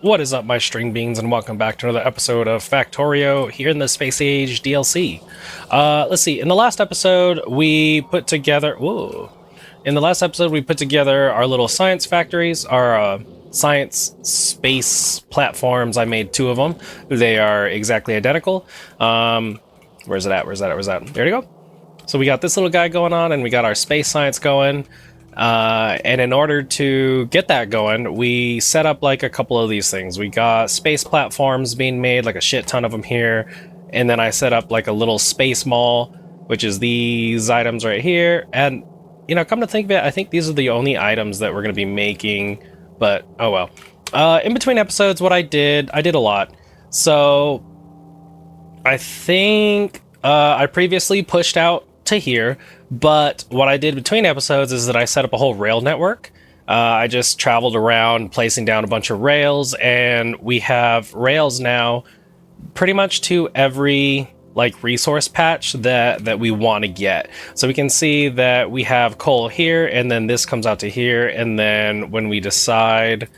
What is up, my string beans, and welcome back to another episode of Factorio here in the Space Age DLC. Let's see. In the last episode, we put together. Whoa! In the last episode, we put together our little science factories, our science space platforms. I made two of them. They are exactly identical. Where's it at? Where's that? Where's that? There you go. So we got this little guy going on, and we got our space science going. And in order to get that going, we set up like a couple of these things. We got space platforms being made, like a shit ton of them here. And then I set up like a little space mall, which is these items right here. And, you know, come to think of it, I think these are the only items that we're going to be making. But, oh well. In between episodes, what I did a lot. So, I think I previously pushed out to here, but what I did between episodes is that I set up a whole rail network. I just traveled around placing down a bunch of rails, and we have rails now pretty much to every like resource patch that we want to get. So we can see that we have coal here, and then this comes out to here, and then when we decide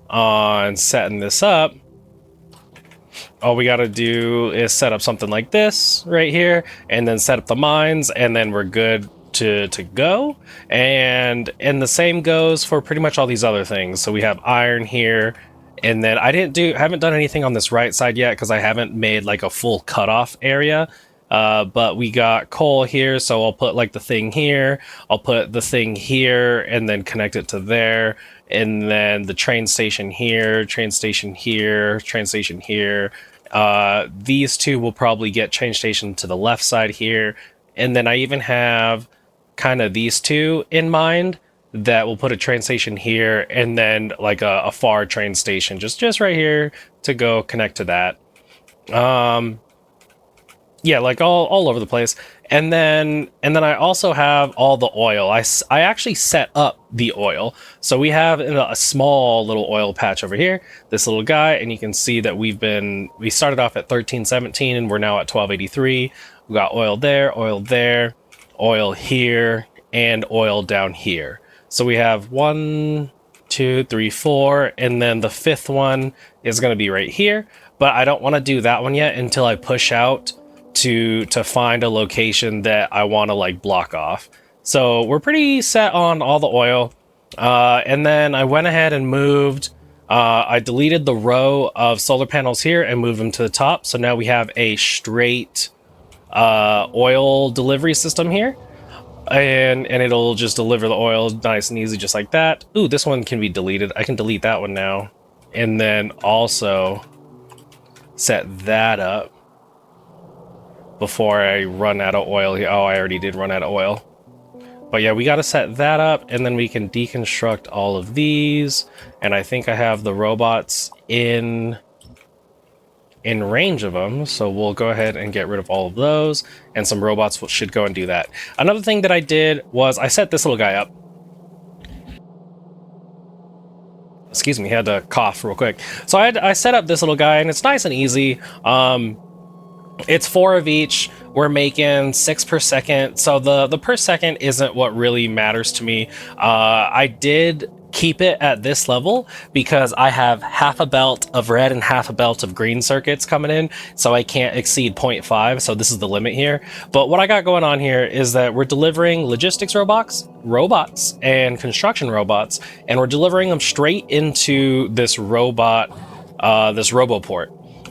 on setting this up, all we got to do is set up something like this right here, and then set up the mines, and then we're good to go. And the same goes for pretty much all these other things. So we have iron here, and then I haven't done anything on this right side yet because I haven't made like a full cutoff area. But we got coal here, so I'll put like the thing here, I'll put the thing here, and then connect it to there. And then the train station here, train station here, train station here. These two will probably get train station to the left side here. And then I even have kind of these two in mind that will put a train station here, and then like a far train station just right here to go connect to that. Yeah, like all over the place. And then I also have all the oil. I actually set up the oil. So we have a small little oil patch over here, this little guy, and you can see that we started off at 1317 and we're now at 1283. We got oil there, oil here, and oil down here. So we have 1, 2, 3, 4, and then the fifth one is going to be right here. But I don't want to do that one yet until I push out to find a location that I want to like block off. So we're pretty set on all the oil. And then I went ahead and moved. I deleted the row of solar panels here and moved them to the top. So now we have a straight oil delivery system here. And it'll just deliver the oil nice and easy, just like that. Ooh, this one can be deleted. I can delete that one now. And then also set that up before I run out of oil here. Oh, I already did run out of oil. But yeah, we got to set that up, and then we can deconstruct all of these. And I think I have the robots in range of them, so we'll go ahead and get rid of all of those, and some robots should go and do that. Another thing that I did was I set this little guy up. Excuse me, had to cough real quick. So I set up this little guy, and it's nice and easy. It's 4 of each. We're making 6 per second. So the per second isn't what really matters to me. I did keep it at this level because I have half a belt of red and half a belt of green circuits coming in. So I can't exceed 0.5. So this is the limit here. But what I got going on here is that we're delivering logistics robots, and construction robots. And we're delivering them straight into this roboport.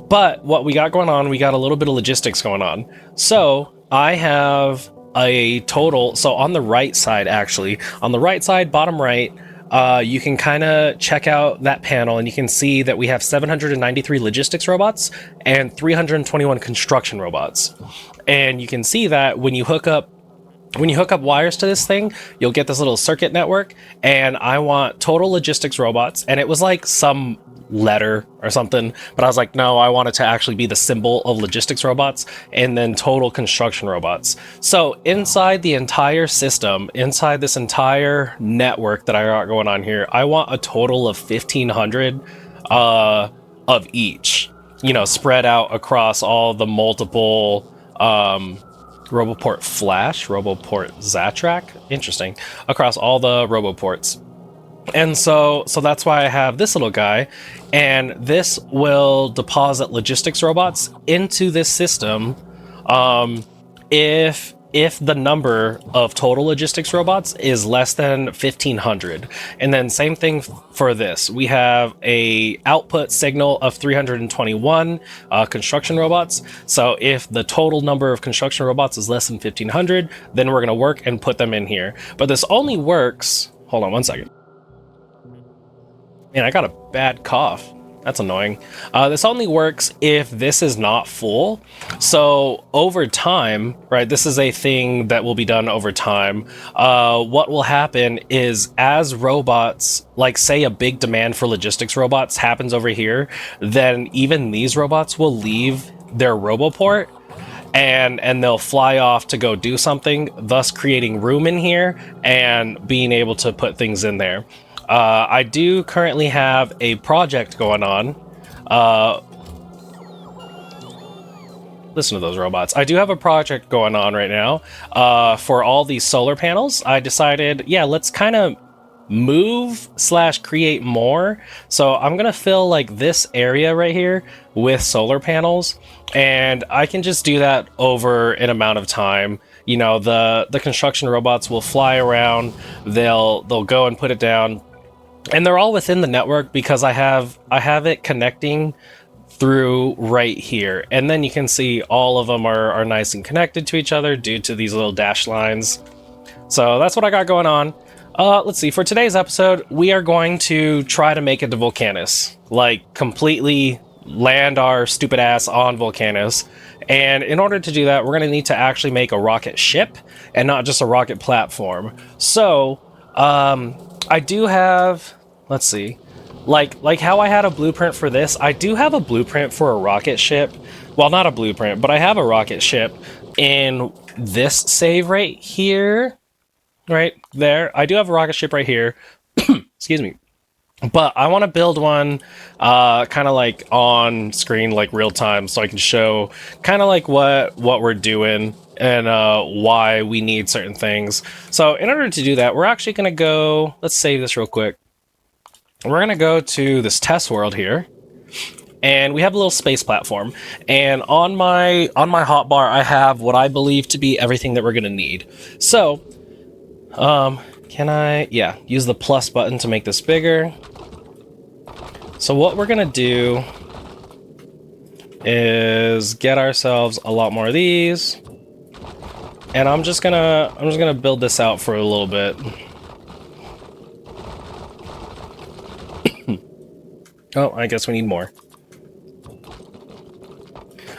But what we got going on, we got a little bit of logistics going on. So I have a total, so on the right side, actually, on the right side, bottom right, you can kind of check out that panel, and you can see that we have 793 logistics robots and 321 construction robots. And you can see that when you hook up wires to this thing, you'll get this little circuit network, and I want total logistics robots, and it was like some letter or something, but I was like, no, I want it to actually be the symbol of logistics robots, and then total construction robots. So inside the entire system, inside this entire network that I got going on here, I want a total of 1,500 of each, you know, spread out across all the multiple Roboport Flash, Roboport Zatrak, interesting, across all the Roboports. And so that's why I have this little guy, and this will deposit logistics robots into this system. If the number of total logistics robots is less than 1500. And then same thing for this. We have a output signal of 321 construction robots. So if the total number of construction robots is less than 1500, then we're going to work and put them in here. But this only works, hold on one second. Man, I got a bad cough. That's annoying. This only works if this is not full. So over time, right, this is a thing that will be done over time. What will happen is as robots, like say a big demand for logistics robots happens over here, then even these robots will leave their roboport and they'll fly off to go do something, thus creating room in here and being able to put things in there. I do currently have a project going on. Listen to those robots. I do have a project going on right now for all these solar panels. I decided, yeah, let's kind of move / create more. So I'm going to fill like this area right here with solar panels, and I can just do that over an amount of time. You know, the construction robots will fly around, they'll go and put it down. And they're all within the network because I have it connecting through right here. And then you can see all of them are nice and connected to each other due to these little dash lines. So that's what I got going on. Let's see, for today's episode, we are going to try to make it to Vulcanus. Like, completely land our stupid ass on Vulcanus. And in order to do that, we're going to need to actually make a rocket ship and not just a rocket platform. So, I do have, let's see, like how I had a blueprint for this, I do have a blueprint for a rocket ship. Well, not a blueprint, but I have a rocket ship in this save right here, right there. I do have a rocket ship right here. Excuse me. But I want to build one kind of like on screen, like real time, so I can show kind of like what we're doing and why we need certain things. So in order to do that, we're actually going to go, let's save this real quick. We're going to go to this test world here, and we have a little space platform. And on my hotbar, I have what I believe to be everything that we're going to need. So, can I, yeah, use the plus button to make this bigger. So what we're going to do is get ourselves a lot more of these. And I'm just gonna build this out for a little bit. Oh, I guess we need more.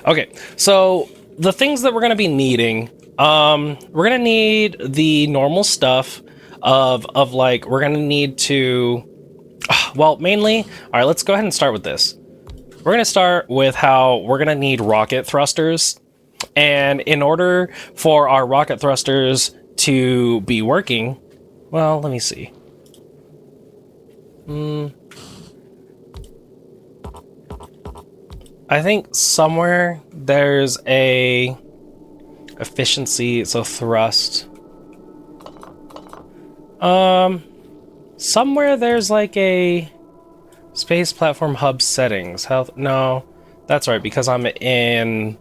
Okay, so the things that we're gonna be needing, we're gonna need the normal stuff of like, we're gonna need to, well, mainly, all right, let's go ahead and start with this. We're gonna start with how we're gonna need rocket thrusters. And in order for our rocket thrusters to be working, well, let me see. I think somewhere there's a efficiency, so thrust. Somewhere there's like a space platform hub settings. Health, no, that's right, because I'm in.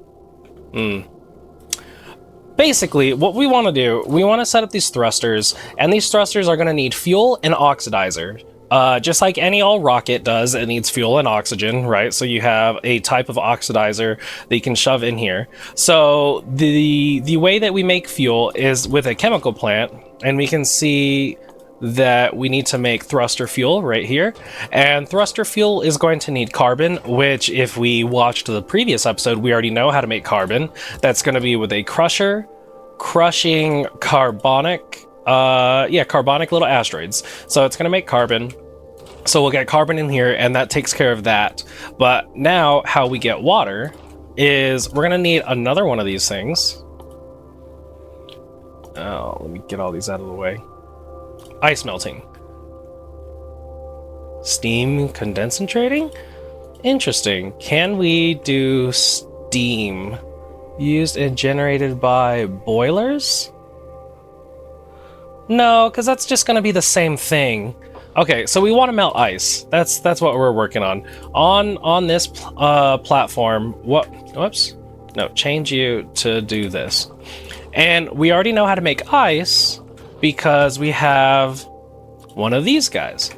Basically, what we want to do, we want to set up these thrusters, and these thrusters are going to need fuel and oxidizer. Just like any all rocket does, it needs fuel and oxygen, right? So you have a type of oxidizer that you can shove in here. So the way that we make fuel is with a chemical plant, and we can see that we need to make thruster fuel right here. And thruster fuel is going to need carbon, which if we watched the previous episode, we already know how to make carbon. That's going to be with a crusher, crushing carbonic, carbonic little asteroids. So it's going to make carbon. So we'll get carbon in here, and that takes care of that. But now how we get water is we're going to need another one of these things. Oh, let me get all these out of the way. Ice melting. Steam concentrating? Interesting. Can we do steam used and generated by boilers? No, because that's just going to be the same thing. Okay, so we want to melt ice. That's what we're working on. On this platform, whoops. No, change you to do this. And we already know how to make ice because we have one of these guys.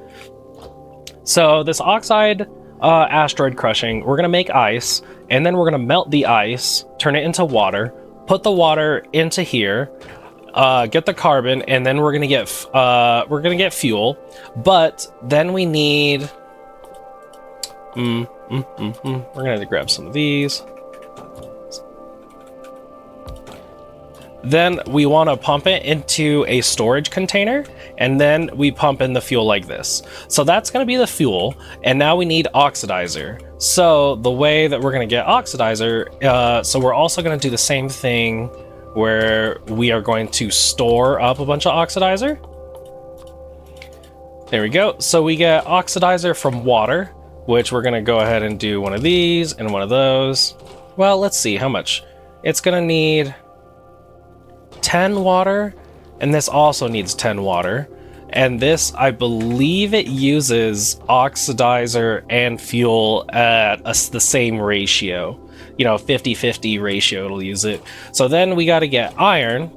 So this oxide asteroid crushing, we're gonna make ice, and then we're gonna melt the ice, turn it into water, put the water into here, get the carbon, and then we're gonna get fuel. But then we need we're gonna have to grab some of these. Then we want to pump it into a storage container, and then we pump in the fuel like this. So that's going to be the fuel, and now we need oxidizer. So the way that we're going to get oxidizer, so we're also going to do the same thing where we are going to store up a bunch of oxidizer. There we go. So we get oxidizer from water, which we're going to go ahead and do one of these and one of those. Well, let's see how much. It's going to need 10 water, and this also needs 10 water, and this, I believe, it uses oxidizer and fuel at the same ratio, 50-50 ratio. It'll use it. So then we got to get iron,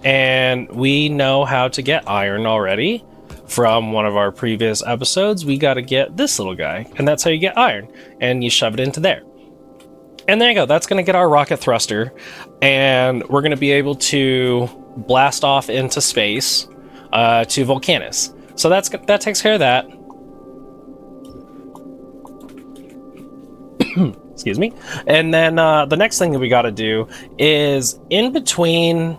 and we know how to get iron already from one of our previous episodes. We got to get this little guy, and that's how you get iron, and you shove it into there. And there you go, that's going to get our rocket thruster, and we're going to be able to blast off into space to Volcanus. So that takes care of that. Excuse me. And then the next thing that we got to do is in between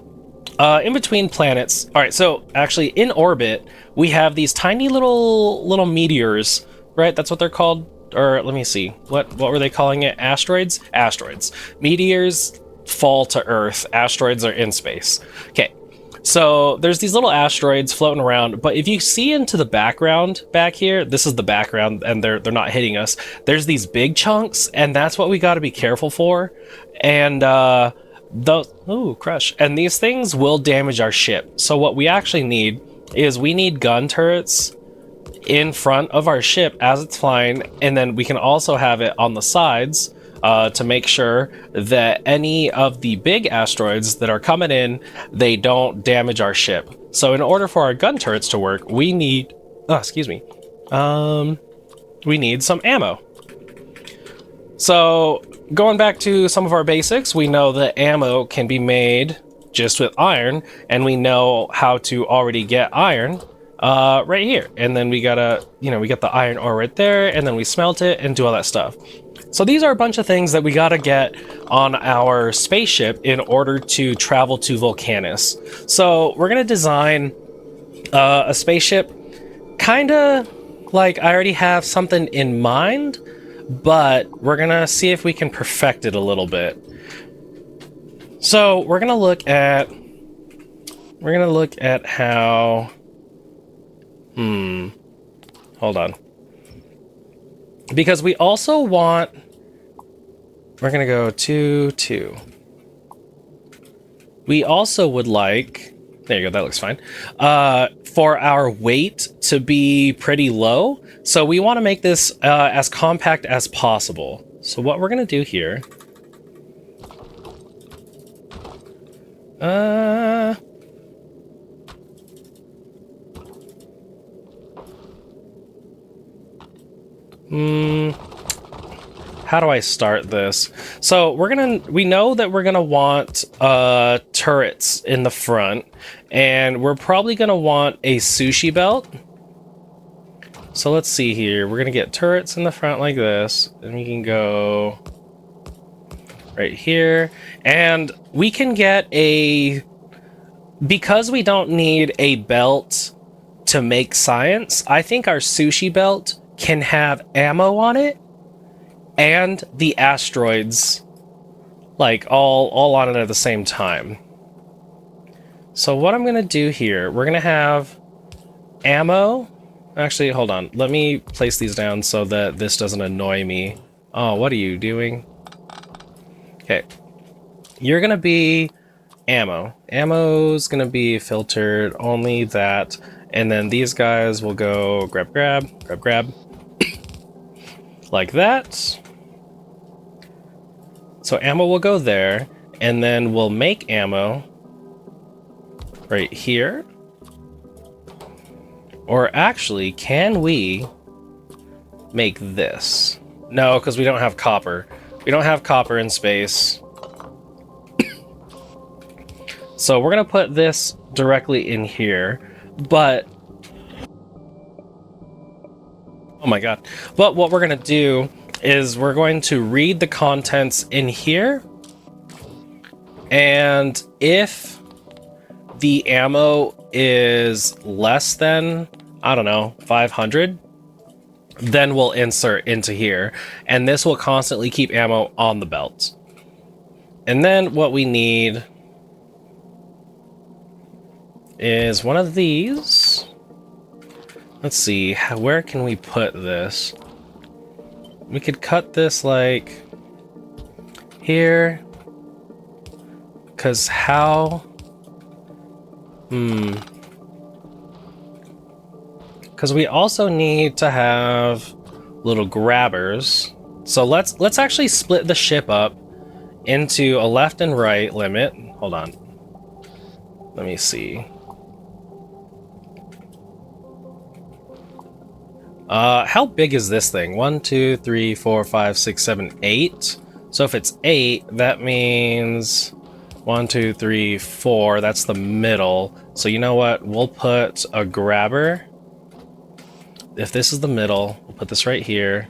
planets. All right, so actually in orbit, we have these tiny little meteors, right? That's what they're called. Or let me see, what were they calling it? Asteroids? Asteroids. Meteors fall to Earth. Asteroids are in space. Okay, so there's these little asteroids floating around, but if you see into the background back here, this is the background, and they're not hitting us. There's these big chunks, and that's what we got to be careful for. And crush. And these things will damage our ship. So what we actually need is we need gun turrets in front of our ship as it's flying, and then we can also have it on the sides to make sure that any of the big asteroids that are coming in, they don't damage our ship. So in order for our gun turrets to work, we need we need some ammo. So going back to some of our basics, we know that ammo can be made just with iron, and we know how to already get iron right here. And then we gotta, we got the iron ore right there, and then we smelt it and do all that stuff. So these are a bunch of things that we gotta get on our spaceship in order to travel to Volcanus. So we're gonna design a spaceship kinda like I already have something in mind, but we're gonna see if we can perfect it a little bit. So we're gonna look at how hold on. Because we also want, we're gonna go 2, 2. We also would like, there you go, that looks fine, for our weight to be pretty low. So we want to make this as compact as possible. So what we're gonna do here, how do I start this? So we know that we're gonna want turrets in the front, and we're probably gonna want a sushi belt. So let's see here. We're gonna get turrets in the front like this, and we can go right here, and we can get because we don't need a belt to make science, I think our sushi belt can have ammo on it and the asteroids like all on it at the same time. So what I'm gonna do here, we're gonna have ammo. Actually, hold on, let me place these down so that this doesn't annoy me. Oh, what are you doing? Okay, you're gonna be ammo. Ammo's gonna be filtered, only that. And then these guys will go grab, grab, grab, grab. Like that. So ammo will go there, and then we'll make ammo right here. Or actually, can we make this? No, because we don't have copper. We don't have copper in space. So we're going to put this directly in here, but... Oh my god. But what we're going to do is we're going to read the contents in here, and if the ammo is less than, I don't know, 500, then we'll insert into here, and this will constantly keep ammo on the belt. And then what we need is one of these. Let's see, where can we put this? We could cut this like here, because how? Because we also need to have little grabbers. So let's actually split the ship up into a left and right limit. Hold on. Let me see. How big is this thing? 1, 2, 3, 4, 5, 6, 7, 8. So if it's 8, that means 1, 2, 3, 4. That's the middle. So you know what? We'll put a grabber. If this is the middle, we'll put this right here.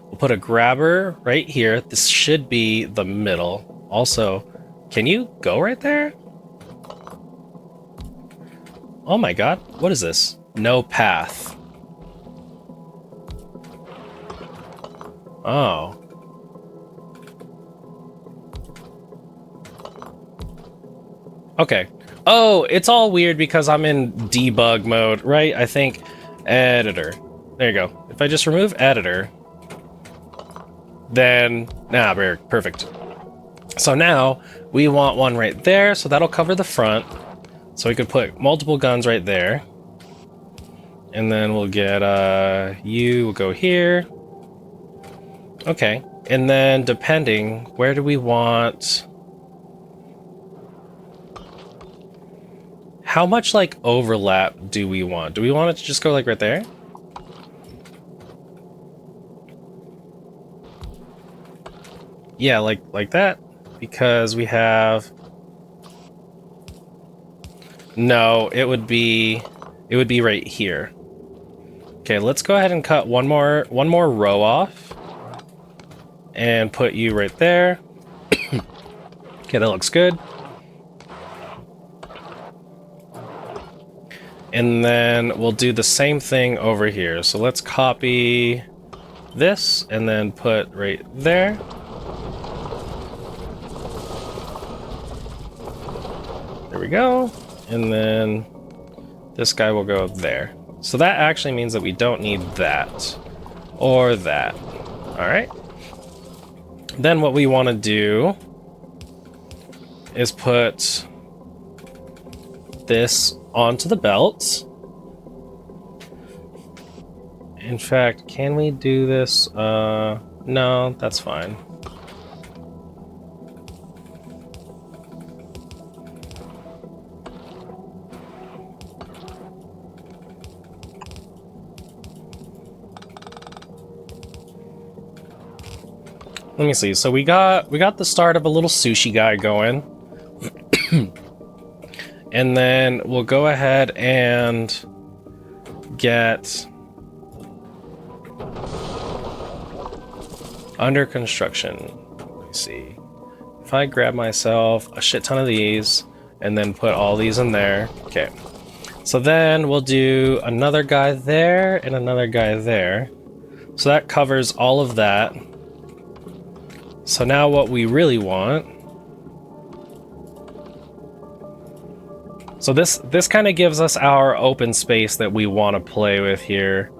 We'll put a grabber right here. This should be the middle. Also, can you go right there? Oh my god, what is this? No path. Oh. Okay. Oh, it's all weird because I'm in debug mode, right? I think editor. There you go. If I just remove editor, then... Nah, perfect. So now we want one right there, so that'll cover the front. So we could put multiple guns right there. And then we'll get, you will go here. Okay. And then depending, where do we want... How much, like, overlap do we want? Do we want it to just go, like, right there? Yeah, like that. Because we have... No, it would be right here. Okay, let's go ahead and cut one more row off. And put you right there. Okay, that looks good. And then we'll do the same thing over here. So let's copy this and then put right there. There we go. And then this guy will go there. So that actually means that we don't need that or that. All right. Then what we want to do is put this onto the belt. In fact, can we do this? No, that's fine. Let me see. So we got the start of a little sushi guy going. And then we'll go ahead and get under construction. Let me see. If I grab myself a shit ton of these and then put all these in there. Okay. So then we'll do another guy there and another guy there. So that covers all of that. So now what we really want... So this kind of gives us our open space that we want to play with here.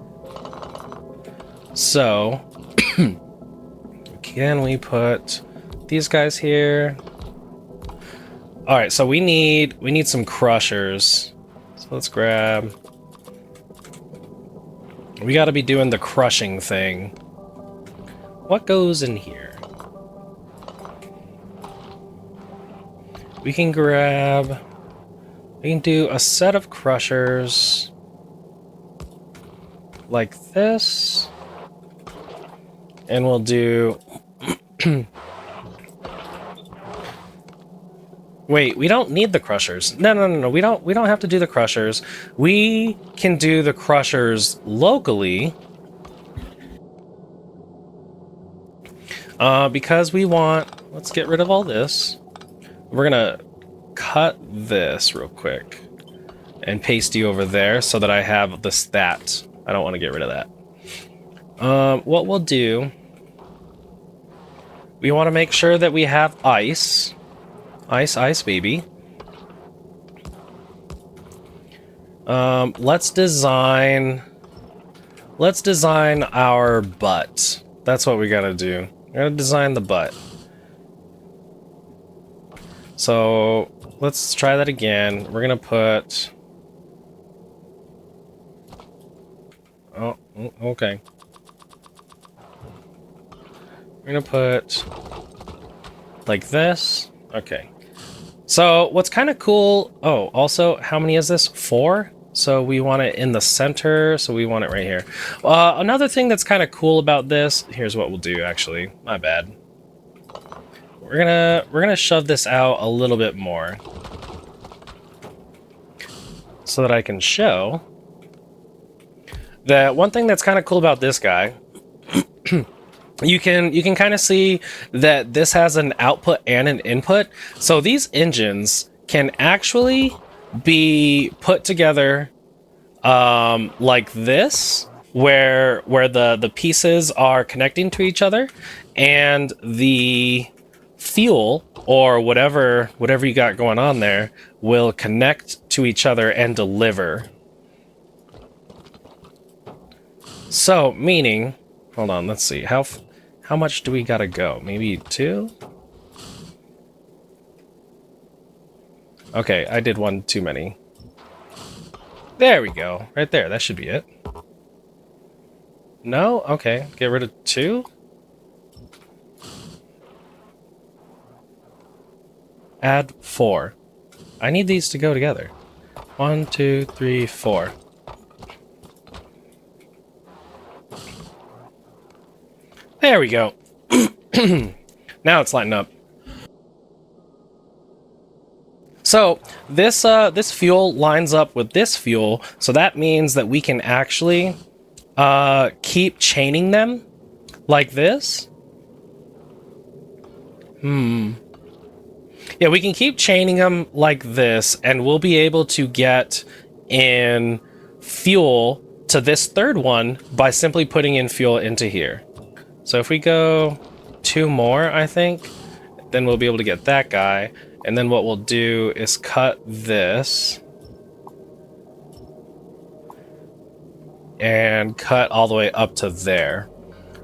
So, can we put these guys here? All right, so we need some crushers. So let's grab We got to be doing the crushing thing. What goes in here? We can grab... We can do a set of crushers like this. And we'll do... Wait, we don't need the crushers. No. We don't have to do the crushers. We can do the crushers locally. Because we want... Let's get rid of all this. We're gonna cut this real quick and paste you over there so that I have the stat. I don't want to get rid of that. What we'll do... We want to make sure that we have ice. Ice, baby. Let's design our butt. That's what we gotta do. We gotta design the butt. So let's try that again. We're gonna put... Oh, okay. We're gonna put like this. Okay. So what's kind of cool... Oh, also, how many is this? 4? So we want it in the center, so we want it right here. Another thing that's kind of cool about this... Here's what we'll do, actually. My bad. We're gonna shove this out a little bit more. So that I can show that one thing that's kind of cool about this guy... You can kind of see that this has an output and an input. So these engines can actually be put together like this, where the pieces are connecting to each other, and the fuel or whatever you got going on there will connect to each other and deliver. So meaning, hold on, let's see, how much do we gotta go? Maybe 2? Okay, I did one too many. There we go. Right there. That should be it. No? Okay. Get rid of 2? Add 4. I need these to go together. 1, 2, 3, 4. There we go. Now it's lighting up. So this fuel lines up with this fuel, so that means that we can actually keep chaining them like this. Yeah, we can keep chaining them like this, and we'll be able to get in fuel to this third one by simply putting in fuel into here. So if we go 2 more, I think, then we'll be able to get that guy. And then what we'll do is cut this and cut all the way up to there.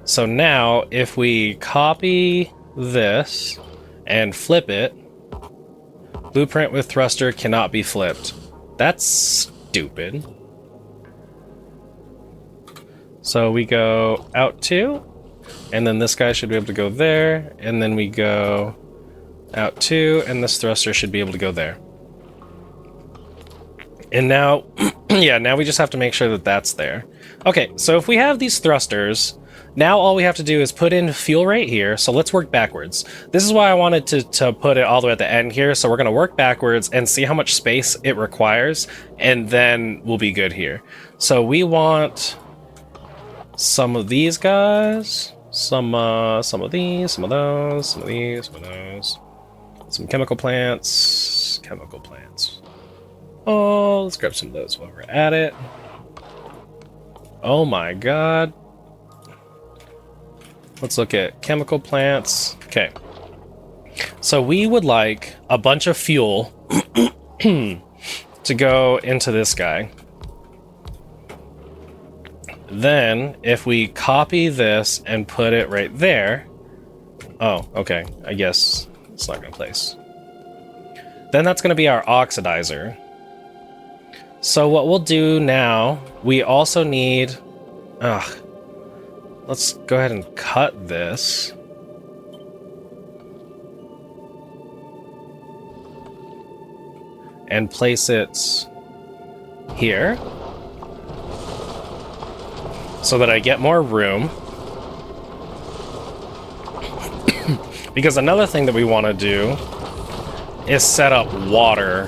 So now if we copy this and flip it, blueprint with thruster cannot be flipped. That's stupid. So we go out 2. And then this guy should be able to go there, and then we go out 2, and this thruster should be able to go there. And now, yeah, now we just have to make sure that that's there. Okay, so if we have these thrusters, now all we have to do is put in fuel right here, so let's work backwards. This is why I wanted to put it all the way at the end here, so we're going to work backwards and see how much space it requires, and then we'll be good here. So we want some of these guys... Some of these, some of those, some of these, some of those. Some chemical plants. Oh, let's grab some of those while we're at it. Oh my god. Let's look at chemical plants. Okay. So we would like a bunch of fuel to go into this guy. Then, if we copy this and put it right there... Oh, okay. I guess it's not going to place. Then that's going to be our oxidizer. So what we'll do now, we also need Ugh. Let's go ahead and cut this. And place it here. So that I get more room. Because another thing that we want to do is set up water.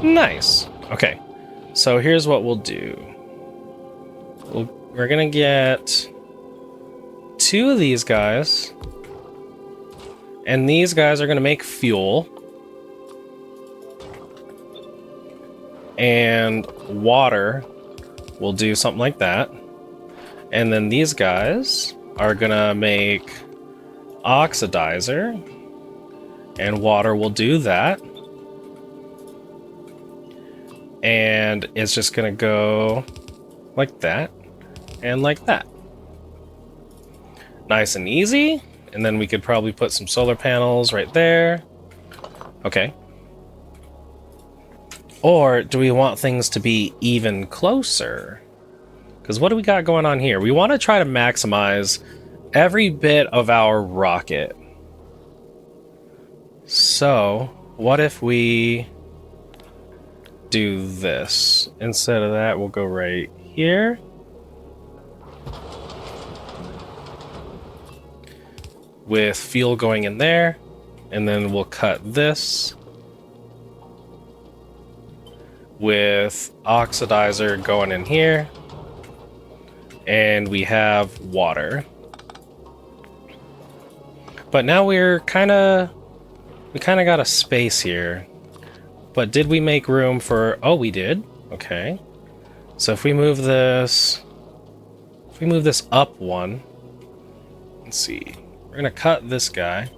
Nice. Okay. So here's what we'll do. We're going to get 2 of these guys. And these guys are going to make fuel. And water will do something like that. And then these guys are going to make oxidizer. And water will do that. And it's just going to go like that. And like that. Nice and easy. And then we could probably put some solar panels right there. Okay. Or do we want things to be even closer? Because what do we got going on here? We want to try to maximize every bit of our rocket. So, what if we do this? Instead of that, we'll go right here. With fuel going in there. And then we'll cut this. With oxidizer going in here. And we have water. But now we kind of got a space here. But did we make room for... Oh, we did. Okay. So if we move this... If we move this up one... Let's see. We're going to cut this guy.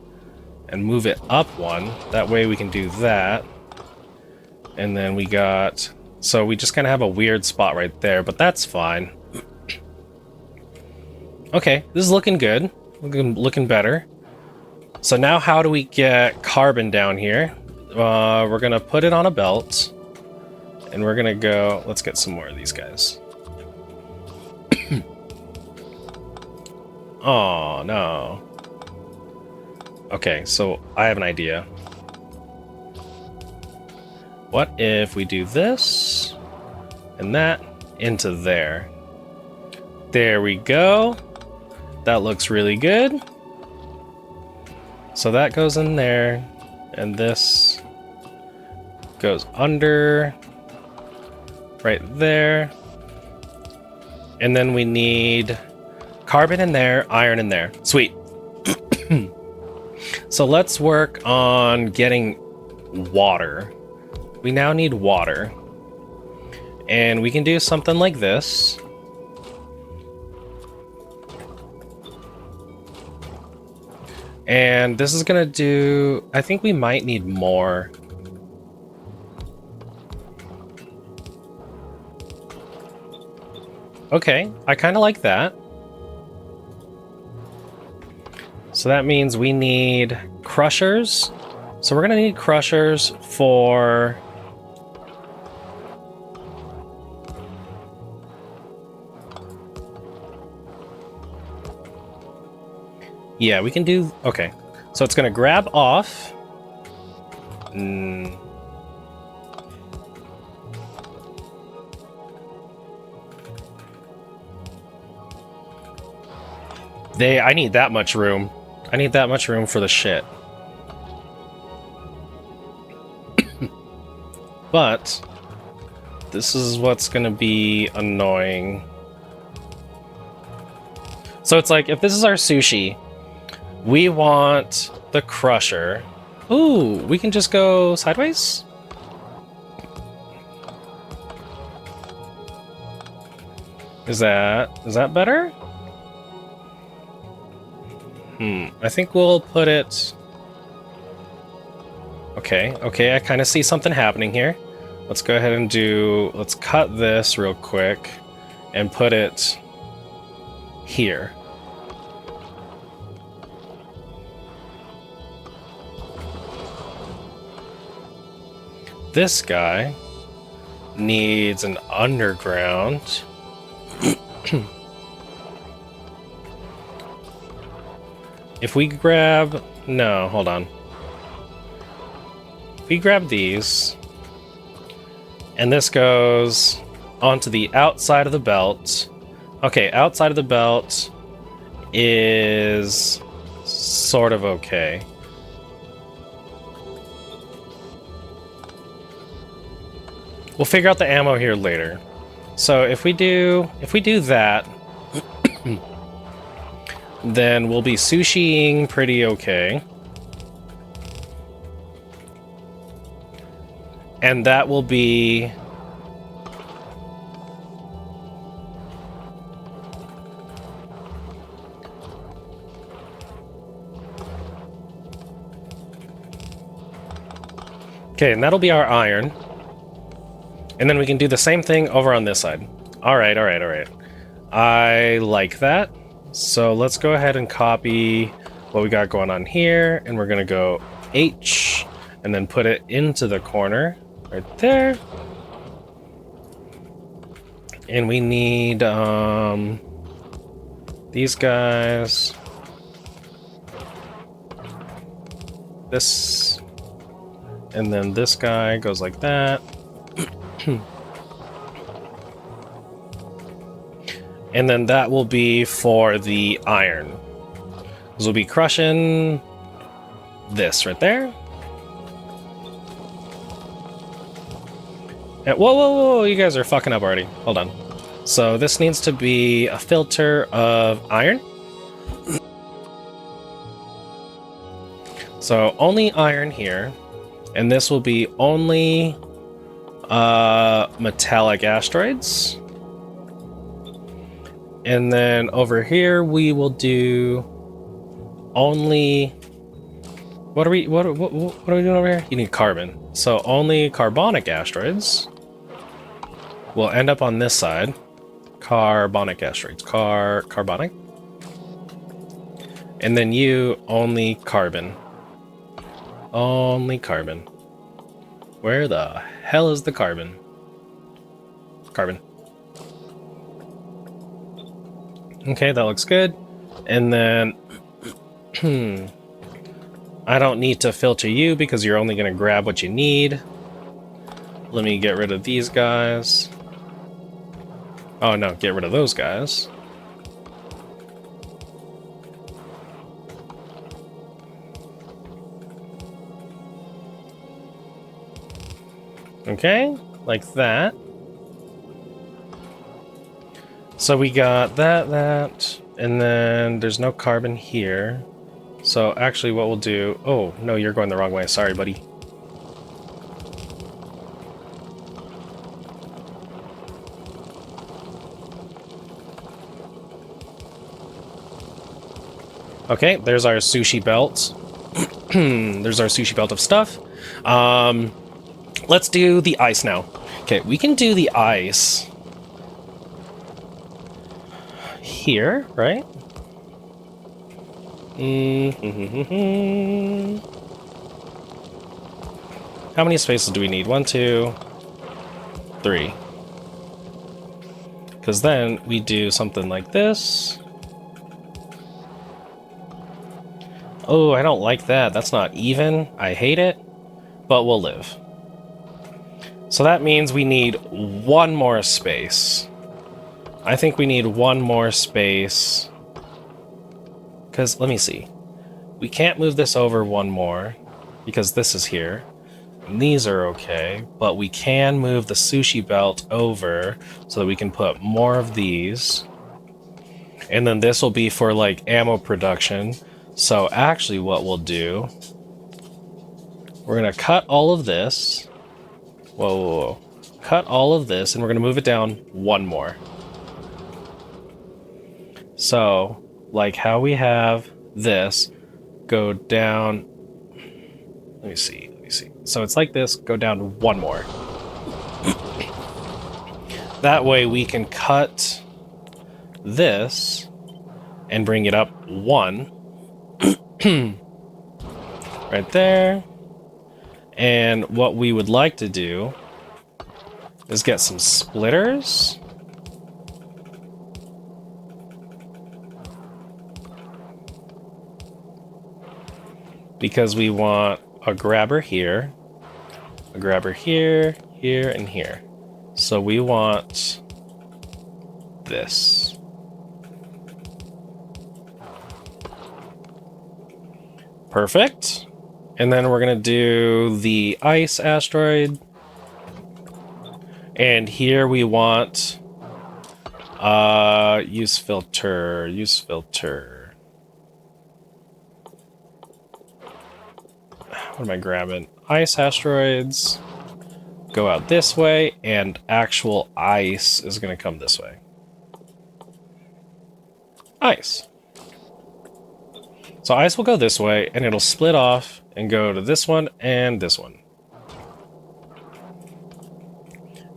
And move it up one. That way we can do that. And then we got... So we just kind of have a weird spot right there. But that's fine. Okay. This is looking good. Looking better. So now how do we get carbon down here? We're going to put it on a belt. And we're going to go... Let's get some more of these guys. Oh, no. Okay, so I have an idea. What if we do this and that into there? There we go. That looks really good. So that goes in there, and this goes under right there. And then we need carbon in there, iron in there. Sweet. So let's work on getting water. We now need water. And we can do something like this. And this is gonna do... I think we might need more. Okay, I kind of like that. So that means we need crushers. So we're gonna need crushers for... Yeah, we can do... Okay. So it's gonna grab off. I need that much room. I need that much room for the shit. But this is what's gonna be annoying. So it's like, if this is our sushi, we want the crusher. Ooh, we can just go sideways? Is that better? I think we'll put it... Okay, I kind of see something happening here. Let's go ahead and do... Let's cut this real quick and put it here. This guy needs an underground. If we grab... No, hold on. If we grab these, and this goes onto the outside of the belt. Okay, outside of the belt is sort of okay. We'll figure out the ammo here later. So if we do that, then we'll be sushiing pretty okay. And that will be... Okay, and that'll be our iron. And then we can do the same thing over on this side. Alright, alright, alright. I like that. So let's go ahead and copy what we got going on here, and we're gonna go H, and then put it into the corner, right there. And we need, these guys. This. And then this guy goes like that. And then that will be for the iron. This will be crushing this right there. And whoa, whoa, whoa, you guys are fucking up already. Hold on. So this needs to be a filter of iron. So only iron here. And this will be only metallic asteroids. And then over here we will do only... What are we doing over here? You need carbon. So only carbonic asteroids will end up on this side. Carbonic asteroids. Carbonic. And then you only carbon. Only carbon. Where the hell is the carbon? Carbon. Okay, that looks good. And then... I don't need to filter you because you're only going to grab what you need. Let me get rid of these guys. Oh no, get rid of those guys. Okay, like that. So we got that, and then there's no carbon here. So actually what we'll do... Oh, no, you're going the wrong way. Sorry, buddy. Okay, there's our sushi belt. There's our sushi belt of stuff. Let's do the ice now. Okay, we can do the ice here, right? How many spaces do we need? 1, 2, 3. Because then we do something like this. Oh, I don't like that. That's not even. I hate it, but we'll live. So that means we need one more space. I think we need one more space. Because, let me see. We can't move this over one more, because this is here. And these are okay, but we can move the sushi belt over so that we can put more of these. And then this will be for, like, ammo production. So actually what we'll do... We're going to cut all of this. Whoa, whoa, whoa. Cut all of this, and we're going to move it down one more. So... like how we have this go down. Let me see. So it's like this, go down one more. That way we can cut this and bring it up one. Right there. And what we would like to do is get some splitters. Because we want a grabber here, here, and here. So we want this. Perfect. And then we're gonna do the ice asteroid. And here we want use filter. What am I grabbing? Ice asteroids go out this way, and actual ice is gonna come this way. Ice. So ice will go this way, and it'll split off and go to this one and this one.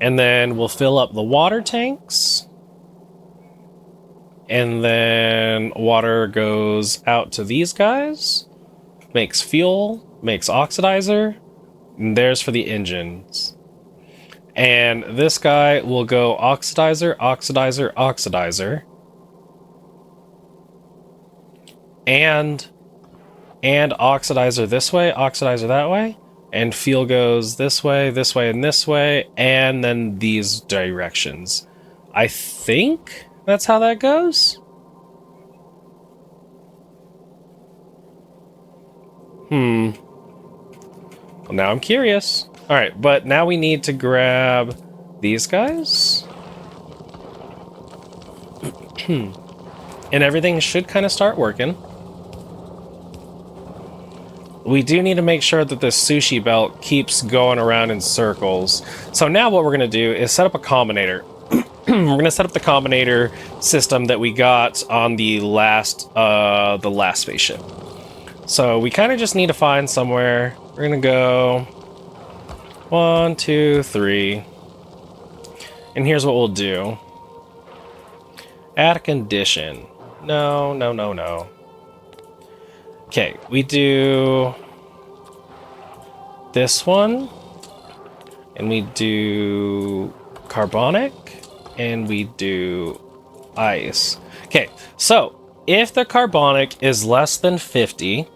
And then we'll fill up the water tanks. And then water goes out to these guys. Makes fuel, makes oxidizer. And there's for the engines. And this guy will go oxidizer, oxidizer, oxidizer. And oxidizer this way, oxidizer that way. And fuel goes this way, and this way, and then these directions. I think that's how that goes. Well, now I'm curious. Alright, but now we need to grab these guys. And everything should kind of start working. We do need to make sure that this sushi belt keeps going around in circles. So now what we're going to do is set up a combinator. We're going to set up the combinator system that we got on the last spaceship. So we kind of just need to find somewhere. We're going to go 1, 2, 3. And here's what we'll do. Add a condition. No. Okay, we do this one, and we do carbonic, and we do ice. Okay, so if the carbonic is less than 50,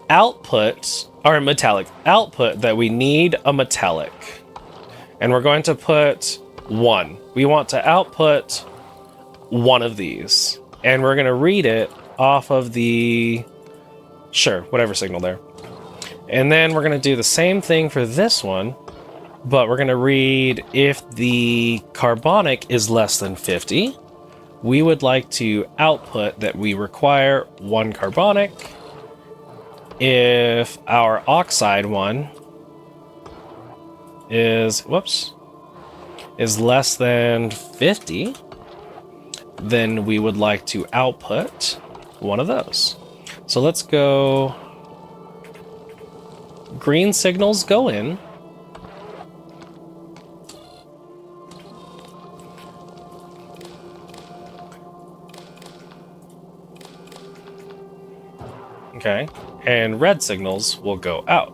output, or metallic, output that we need a metallic. And we're going to put 1. We want to output one of these. And we're going to read it off of the, sure, whatever signal there. And then we're going to do the same thing for this one, but we're going to read if the carbonic is less than 50, we would like to output that we require 1 carbonic. If our oxide one is, is less than 50, then we would like to output one of those. So let's go. Green signals go in. Okay. And red signals will go out.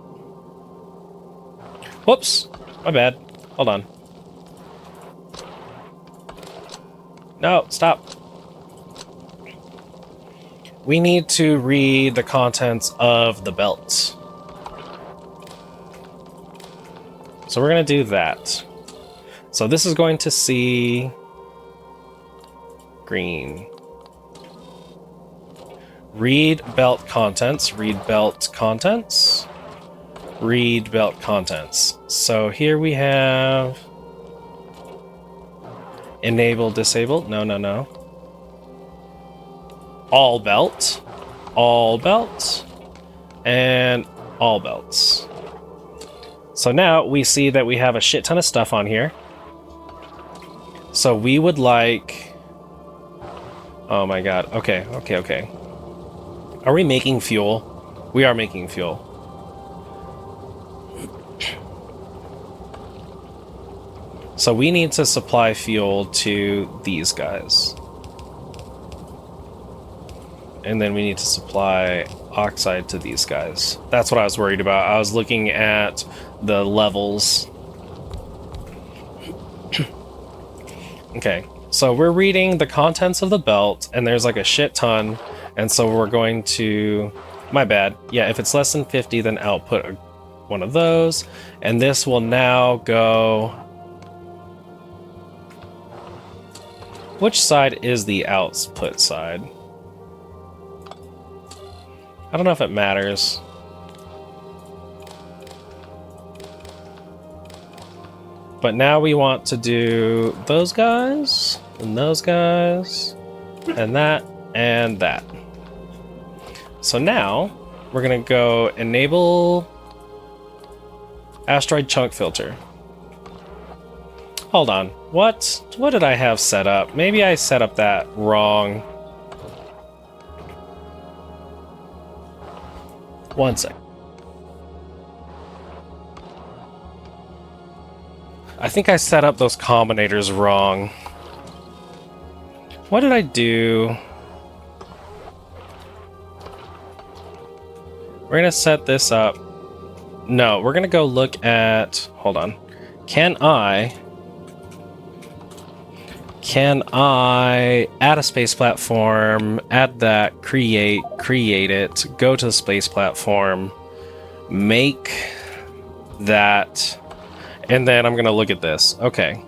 Whoops. My bad. Hold on. No, stop. We need to read the contents of the belt. So we're going to do that. So this is going to see green. Read belt contents, read belt contents, read belt contents. So here we have enable, disable. No. All belt, and all belts. So now we see that we have a shit ton of stuff on here. So we would like, oh my god, okay. Are we making fuel? We are making fuel. So we need to supply fuel to these guys. And then we need to supply oxide to these guys. That's what I was worried about. I was looking at the levels. Okay, so we're reading the contents of the belt, and there's like a shit ton, and so we're going to... My bad. Yeah, if it's less than 50, then output one of those, and this will now go... Which side is the output side? I don't know if it matters. But now we want to do those guys, and those guys, and that, and that. So now, we're gonna go enable asteroid chunk filter. Hold on, what did I have set up? Maybe I set up that wrong. One sec. I think I set up those combinators wrong. What did I do? We're gonna set this up. No, we're gonna go look at... Hold on. Can I add a space platform, add that, create it, go to the space platform, make that, and then I'm gonna look at this. Okay.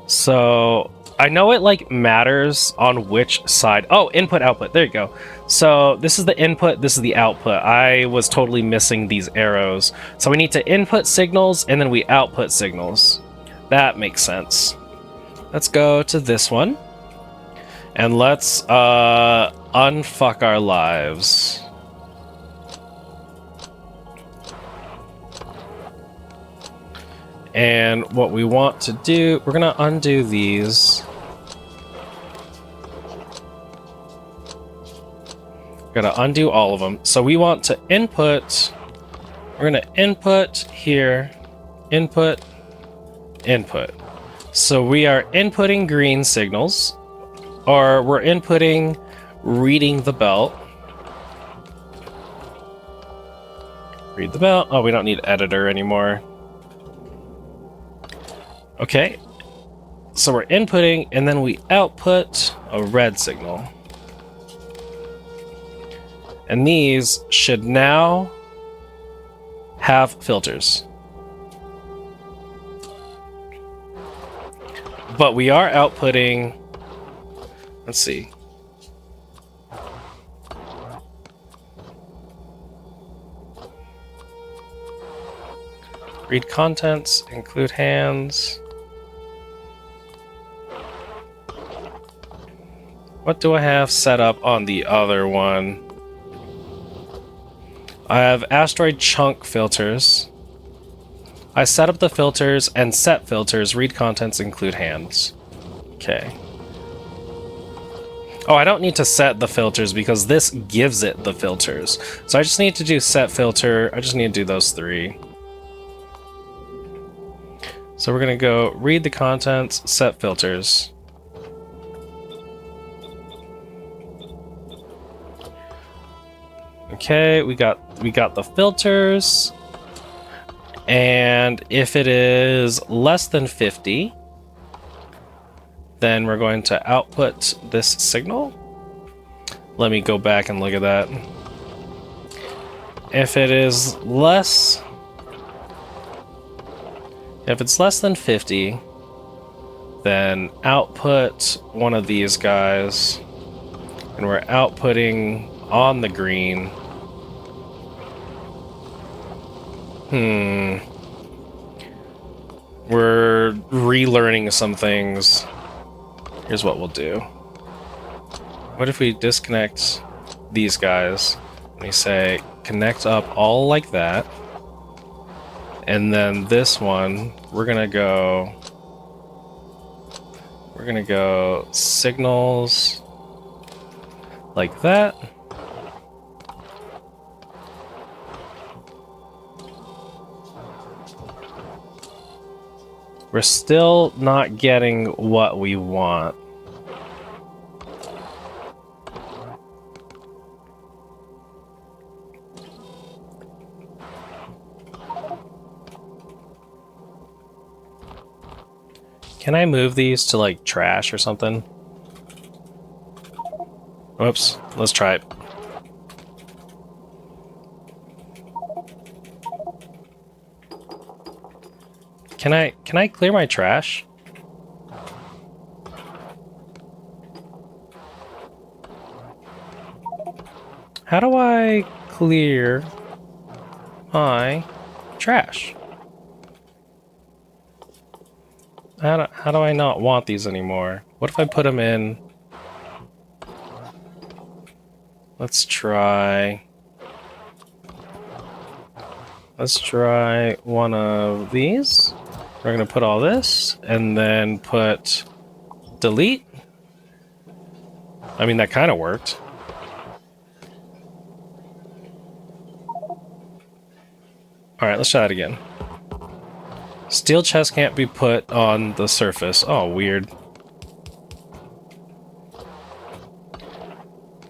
So I know it like matters on which side. Oh, input output. There you go. So this is the input, this is the output. I was totally missing these arrows. So we need to input signals and then we output signals. That makes sense. Let's go to this one. And let's unfuck our lives. And what we want to do, we're gonna undo these. Gotta undo all of them. So we want to input, we're gonna input here, input, input. So we are inputting green signals, or we're inputting reading the belt. Read the belt. Oh, we don't need editor anymore. Okay. So we're inputting and then we output a red signal. And these should now have filters. But we are outputting, let's see. Read contents, include hands. What do I have set up on the other one? I have asteroid chunk filters. I set up the filters and set filters, read contents, include hands. Okay. Oh, I don't need to set the filters because this gives it the filters. So I just need to do set filter. I just need to do those three. So we're gonna go read the contents, set filters. Okay, we got the filters. And if it is less than 50, then we're going to output this signal. Let me go back and look at that. If it's less than 50, then output one of these guys, and we're outputting on the green. We're relearning some things. Here's what we'll do. What if we disconnect these guys? And we say connect up all like that. And then this one, we're gonna go signals like that. We're still not getting what we want. Can I move these to like trash or something? Whoops, let's try it. Can I clear my trash? How do I clear my trash? How do I not want these anymore? What if I put them in? Let's try one of these. We're gonna put all this and then put delete. I mean, that kind of worked. All right, let's try that again. Steel chest can't be put on the surface. Oh, weird.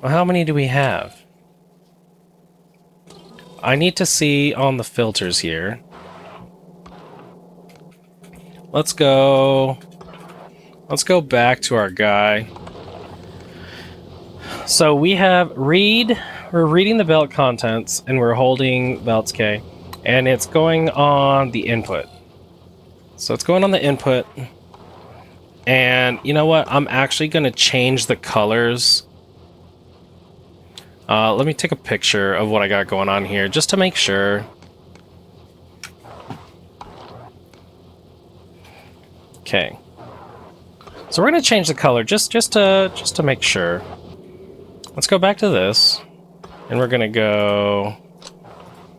Well, how many do we have? I need to see on the filters here. Let's go back to our guy. So we have we're reading the belt contents and we're holding belts K, and it's going on the input. So it's going on the input, and you know what? I'm actually going to change the colors. Let me take a picture of what I got going on here just to make sure. Okay. So we're going to change the color just to make sure. Let's go back to this, and we're going to go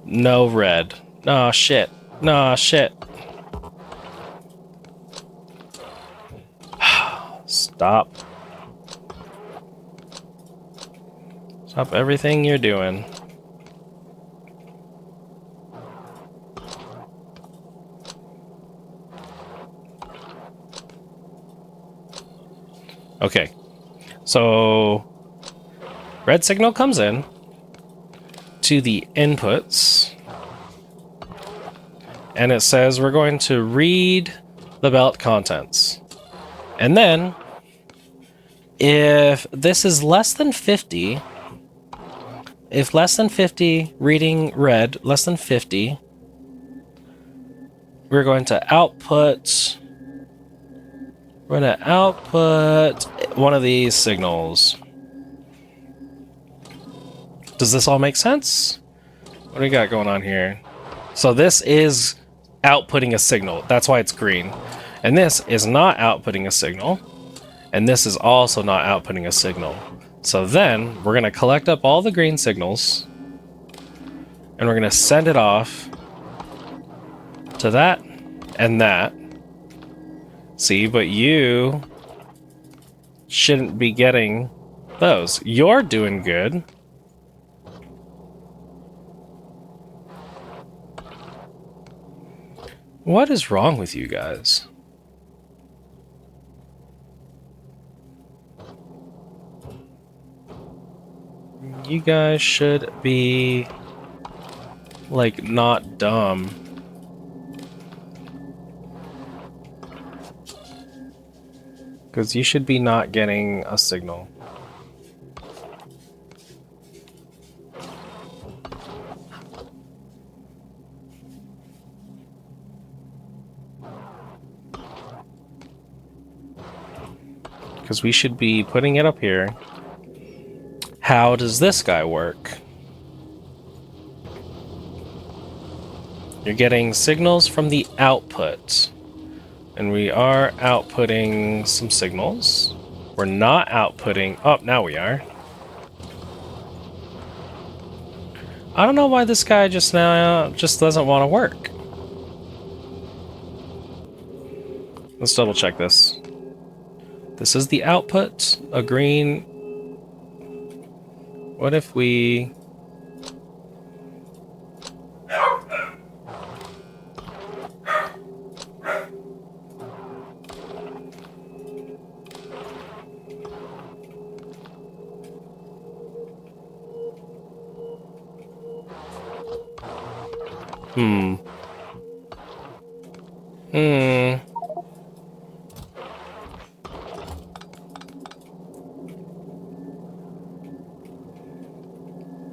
no red. No shit. No shit. Stop. Stop everything you're doing. Okay. So red signal comes in to the inputs, and it says we're going to read the belt contents. And then if this is less than 50, if less than 50, reading red, less than 50, we're going to output one of these signals. Does this all make sense? What do we got going on here? So this is outputting a signal. That's why it's green. And this is not outputting a signal. And this is also not outputting a signal. So then we're going to collect up all the green signals and we're going to send it off to that and that. See, but you shouldn't be getting those. You're doing good. What is wrong with you guys? You guys should be, like, not dumb. Because you should be not getting a signal. Because we should be putting it up here. How does this guy work? You're getting signals from the output. And we are outputting some signals. We're not outputting... Oh, now we are. I don't know why this guy just doesn't want to work. Let's double check this. This is the output, a green. What if we...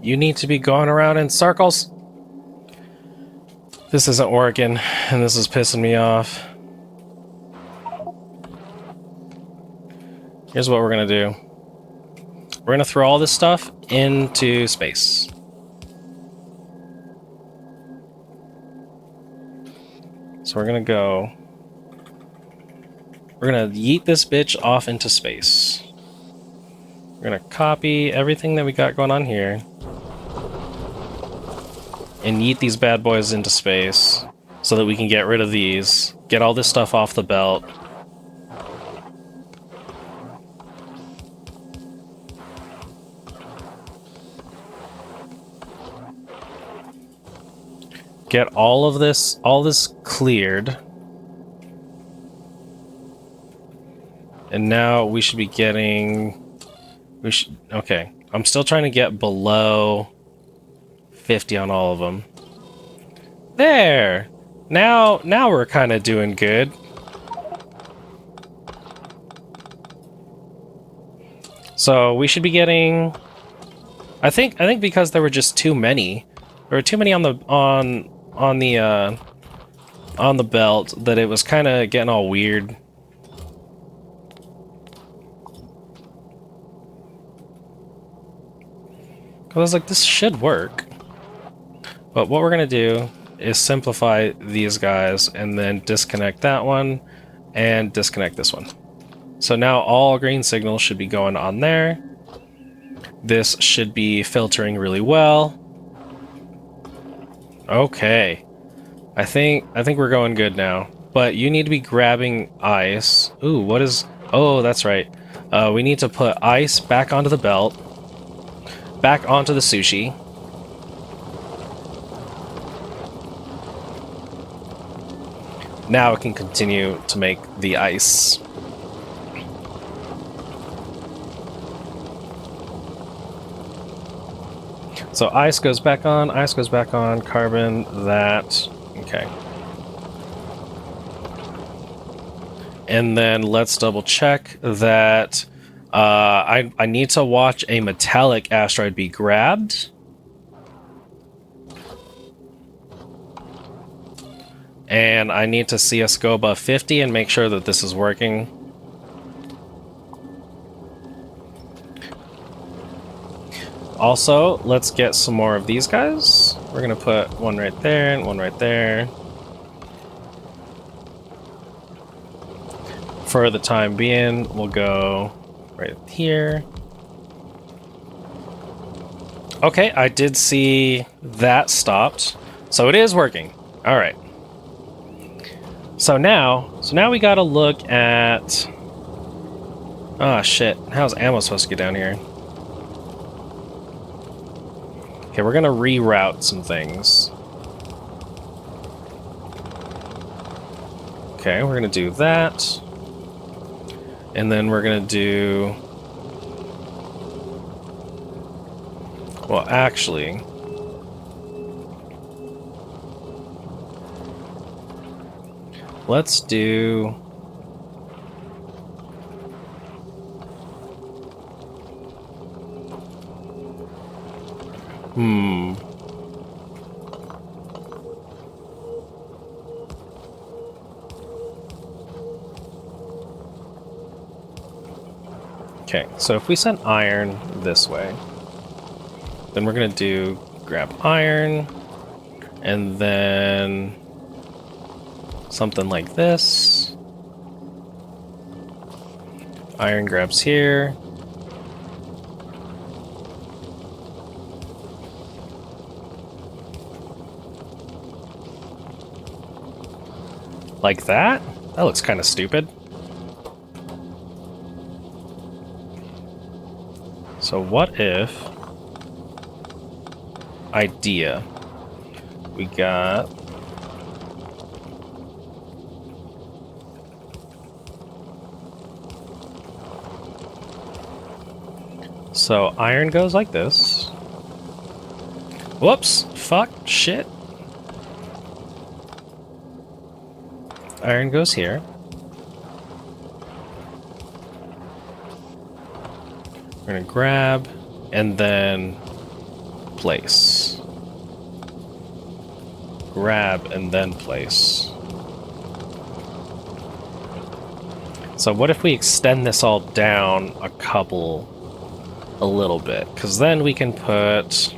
You need to be going around in circles. This isn't working, and this is pissing me off. Here's what we're gonna do. We're gonna throw all this stuff into space. So we're gonna yeet this bitch off into space. We're gonna copy everything that we got going on here and yeet these bad boys into space so that we can get rid of these, get all this stuff off the belt. Get all this cleared. And now we should be getting... Okay. I'm still trying to get below 50 on all of them. There! Now we're kind of doing good. So we should be getting... I think because there were just too many. There were too many on the belt that it was kind of getting all weird. I was like, this should work. But what we're gonna do is simplify these guys and then disconnect that one and disconnect this one. So now all green signals should be going on there. This should be filtering really well. Okay. I think we're going good now. But you need to be grabbing ice. Ooh, what is... Oh, that's right. We need to put ice back onto the belt. Back onto the sushi. Now it can continue to make the ice. So ice goes back on, carbon, that. Okay. And then let's double check that I need to watch a metallic asteroid be grabbed. And I need to see us go above 50 and make sure that this is working. Also, let's get some more of these guys. We're gonna put one right there and one right there. For the time being, we'll go right here. Okay, I did see that stopped. So it is working. All right. So now we gotta look at... Oh shit, how's ammo supposed to get down here? Okay, we're gonna reroute some things. Okay, we're gonna do that. And then we're gonna do... Well, actually... Let's do... Okay, so if we send iron this way, then we're gonna grab iron, and then something like this. Iron grabs here. Like that? That looks kind of stupid. So what if... Idea. We got... So iron goes like this. Whoops! Fuck! Shit! Iron goes here. We're gonna grab and then place. Grab and then place. So what if we extend this all down a little bit? Because then we can put...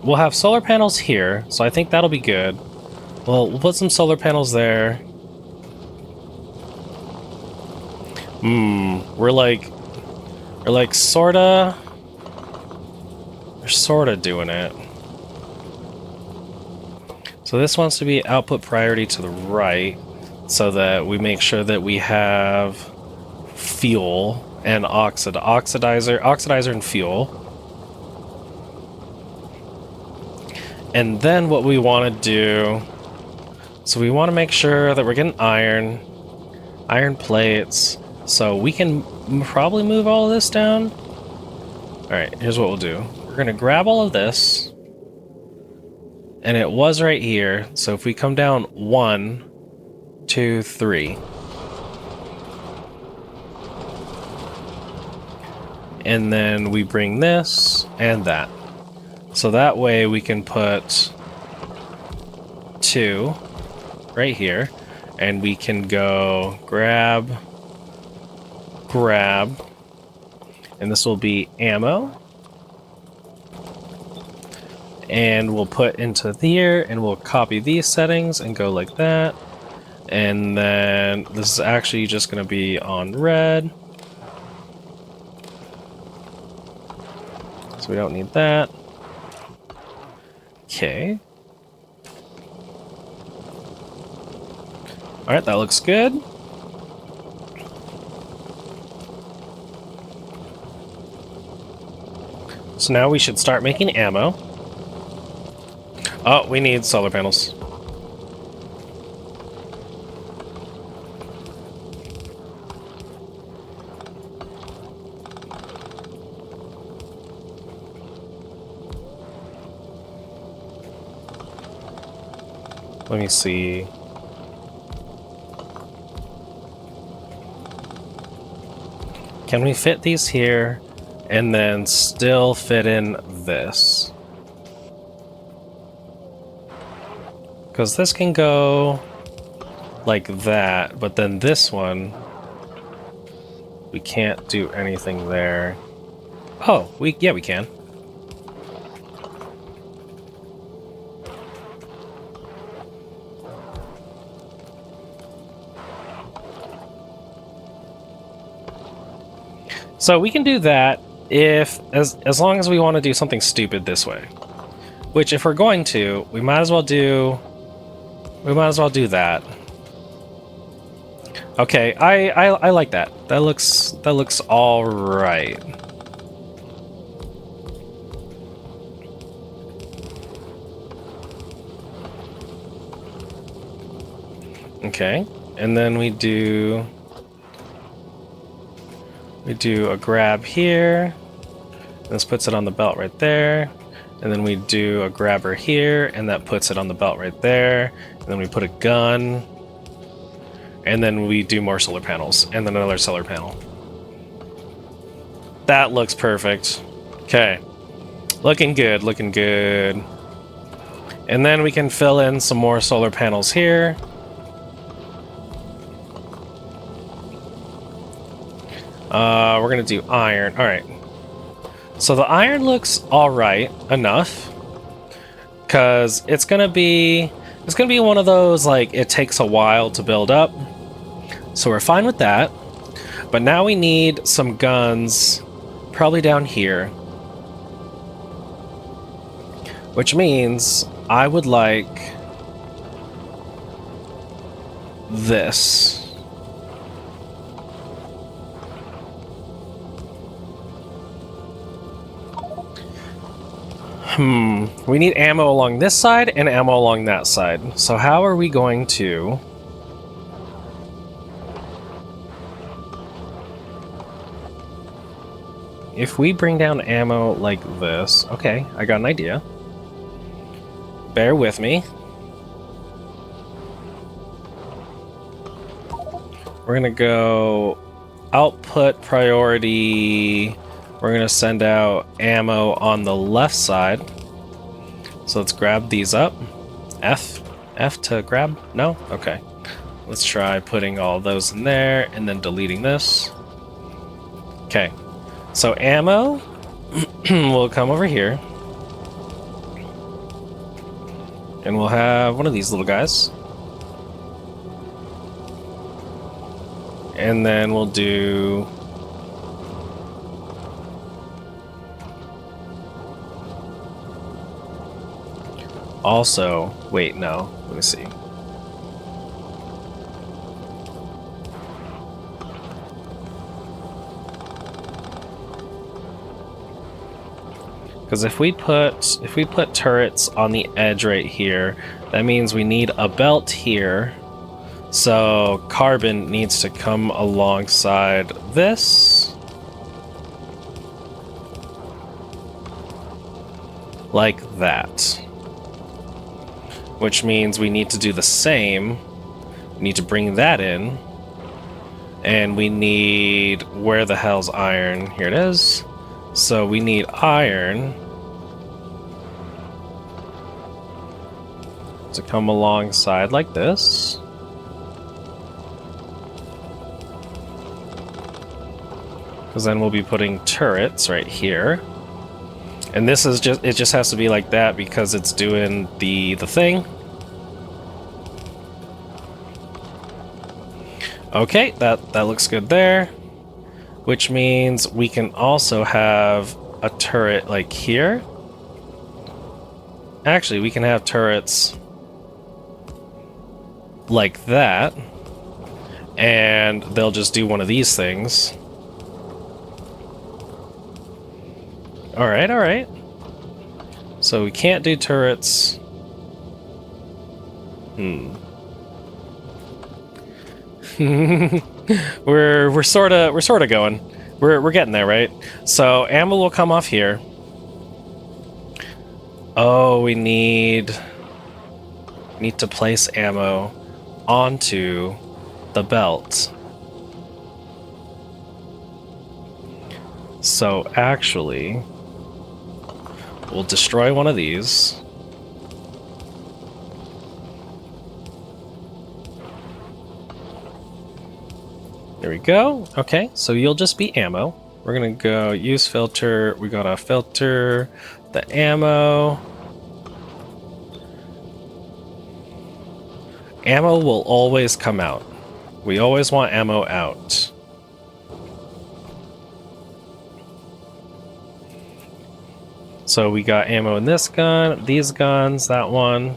We'll have solar panels here, so I think that'll be good. We'll put some solar panels there. We're like sorta... We're sorta doing it. So this wants to be output priority to the right, so that we make sure that we have fuel and oxidizer and fuel. And then what we want to do, so we want to make sure that we're getting iron plates, so we can probably move all of this down. Alright, here's what we'll do. We're going to grab all of this, and it was right here, so if we come down 1, 2, 3. And then we bring this and that. So that way we can put 2 right here, and we can go grab, and this will be ammo. And we'll put into here, and we'll copy these settings and go like that. And then this is actually just going to be on red. So we don't need that. Okay. Alright, that looks good. So now we should start making ammo. Oh, we need solar panels. Let me see. Can we fit these here and then still fit in this? Because this can go like that, but then this one, we can't do anything there. Oh, yeah, we can. So we can do that as long as we want to do something stupid this way. Which, if we're going to, we might as well do that. Okay, I like that. That looks all right. Okay, and then we do a grab here. This puts it on the belt right there. And then we do a grabber here, and that puts it on the belt right there. And then we put a gun. And then we do more solar panels, and then another solar panel. That looks perfect. Okay. Looking good, looking good. And then we can fill in some more solar panels here. We're gonna do iron. Alright. So the iron looks alright enough. Cause it's gonna be one of those, like, it takes a while to build up. So we're fine with that. But now we need some guns probably down here. Which means I would like this. We need ammo along this side and ammo along that side. So how are we going to... If we bring down ammo like this... Okay, I got an idea. Bear with me. We're gonna go output priority, we're going to send out ammo on the left side. So let's grab these up. F to grab? No? Okay. Let's try putting all those in there and then deleting this. Okay. So ammo will come over here. And we'll have one of these little guys. And then we'll do... Also, wait, no. Let me see. Because if we put turrets on the edge right here, that means we need a belt here. So carbon needs to come alongside this. Like that. Which means we need to do the same. We need to bring that in. And we need... Where the hell's iron? Here it is. So we need iron to come alongside like this. Because then we'll be putting turrets right here. And this is just, it just has to be like that because it's doing the thing. Okay, that looks good there. Which means we can also have a turret like here. Actually, we can have turrets like that. And they'll just do one of these things. Alright, alright. So we can't do turrets. We're sorta going. We're getting there, right? So ammo will come off here. Oh, we need to place ammo onto the belt. So actually, we'll destroy one of these. There we go. Okay, so you'll just be ammo. We're gonna go use filter. We gotta filter the ammo. Ammo will always come out. We always want ammo out. So we got ammo in this gun, these guns, that one.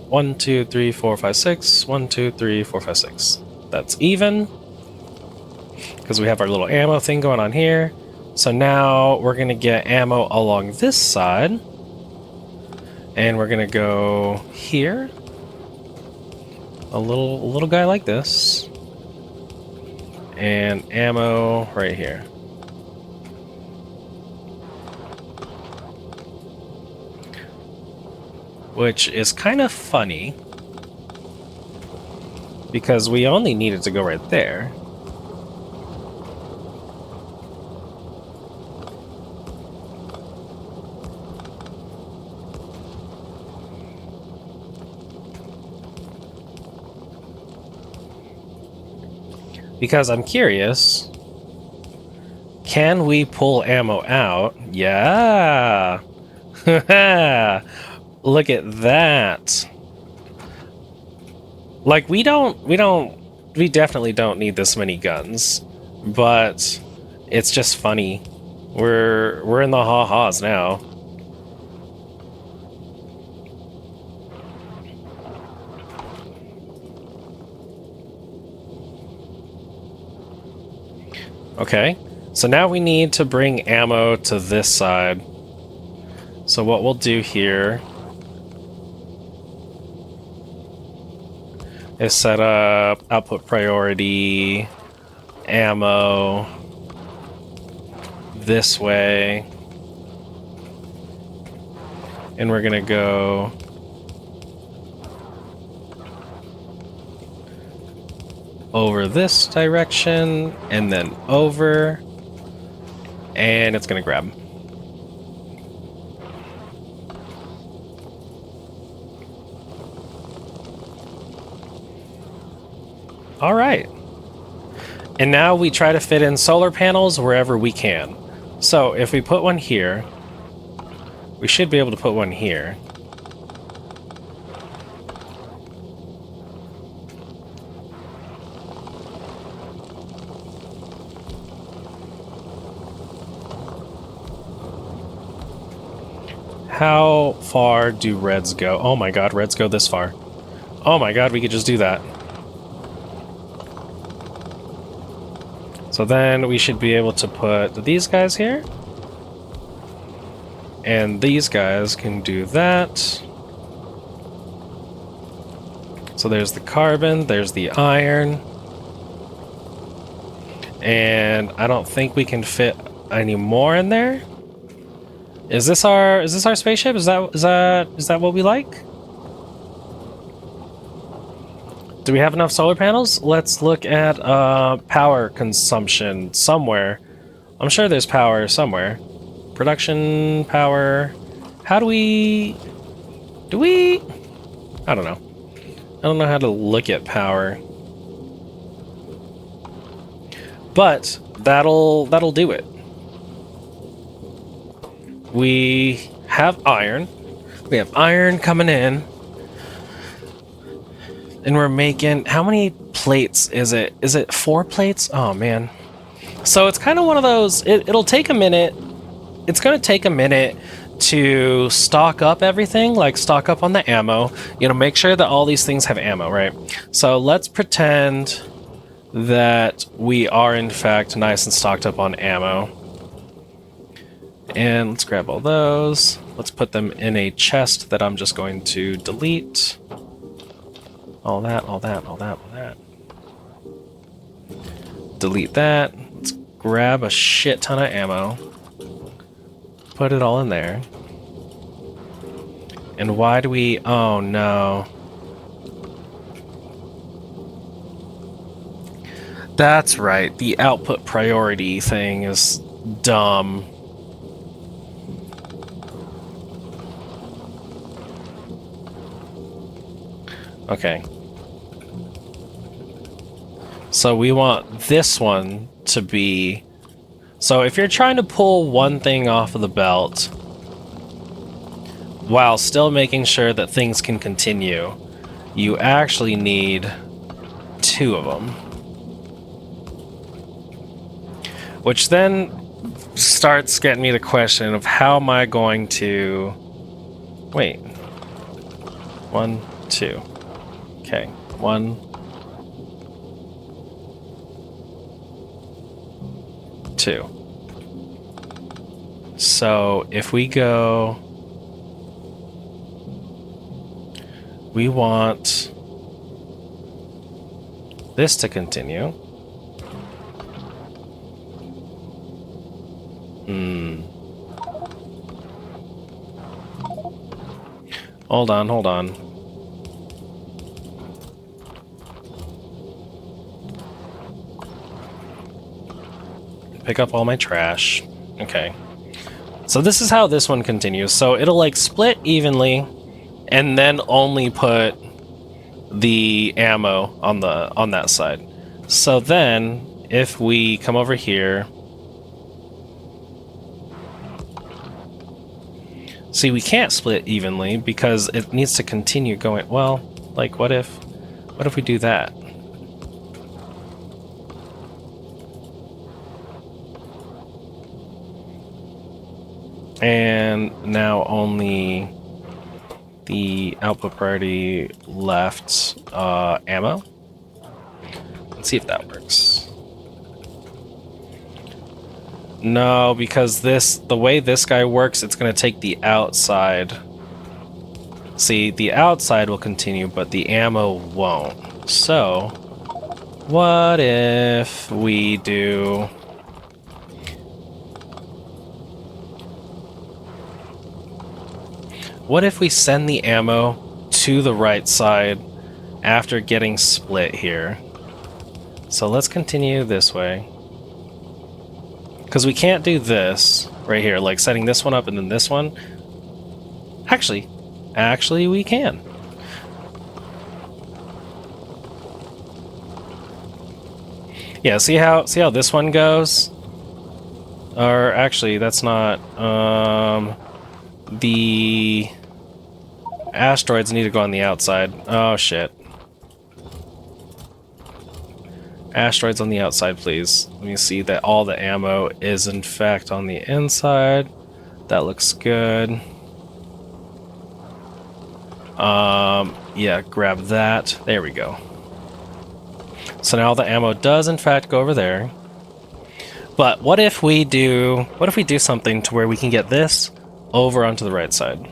One, two, three, four, five, six. 1, 2, 3, 4, 5, 6. That's even. Because we have our little ammo thing going on here. So now we're going to get ammo along this side. And we're going to go here. A little guy like this. And ammo right here. Which is kind of funny. Because we only needed to go right there. Because I'm curious, can we pull ammo out? Yeah! Look at that! Like, we definitely don't need this many guns, but it's just funny. We're in the ha-has now. Okay, so now we need to bring ammo to this side. So what we'll do here is set up output priority, ammo, this way. And we're gonna go over this direction, and then over, and it's gonna grab. All right. And now we try to fit in solar panels wherever we can. So if we put one here, we should be able to put one here. How far do reds go? Oh my god, reds go this far. Oh my god, we could just do that. So then we should be able to put these guys here. And these guys can do that. So there's the carbon, there's the iron. And I don't think we can fit any more in there. Is this our spaceship? Is that what we like? Do we have enough solar panels? Let's look at power consumption somewhere. I'm sure there's power somewhere. Production power. How do we? I don't know. I don't know how to look at power. But that'll do it. We have iron. We have iron coming in. And we're making... How many plates is it? Is it 4 plates? Oh, man. So it's kind of one of those... It'll take a minute. It's going to take a minute to stock up everything. Like, stock up on the ammo. You know, make sure that all these things have ammo, right? So let's pretend that we are, in fact, nice and stocked up on ammo. And let's grab all those. Let's put them in a chest that I'm just going to delete. All that, all that, all that, all that. Delete that. Let's grab a shit ton of ammo. Put it all in there. And why do we... Oh, no. That's right. The output priority thing is dumb. Okay. So we want this one to be... So if you're trying to pull one thing off of the belt while still making sure that things can continue, you actually need 2 of them. Which then starts getting me the question of how am I going to... Wait. 1, 2. Okay, 1, 2. So if we go, we want this to continue. Hold on, hold on. Pick up all my trash. Okay. So this is how this one continues. So it'll like split evenly and then only put the ammo on that side. So then if we come over here, see, we can't split evenly because it needs to continue going. Well, like what if we do that? And now only the output priority left ammo. Let's see if that works. No, because the way this guy works, it's going to take the outside. See, the outside will continue, but the ammo won't. So, what if we do... What if we send the ammo to the right side after getting split here? So let's continue this way. Because we can't do this right here, like setting this one up and then this one. Actually, we can. Yeah, see how this one goes? Or actually, that's not. The asteroids need to go on the outside. Oh shit. Asteroids on the outside, please. Let me see that all the ammo is in fact on the inside. That looks good. Yeah, grab that. There we go. So now the ammo does in fact go over there. But what if we do something to where we can get this over onto the right side?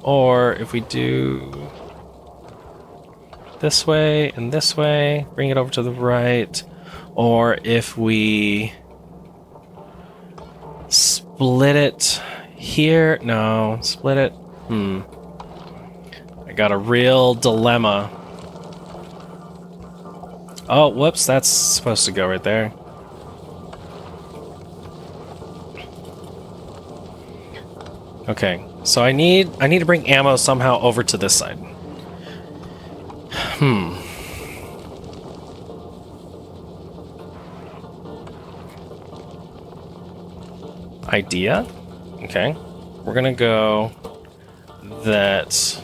Or if we do this way and this way, bring it over to the right. Or if we split it here. No, split it. I got a real dilemma. Oh, whoops, that's supposed to go right there. Okay, so I need to bring ammo somehow over to this side. Idea? Okay. We're gonna go that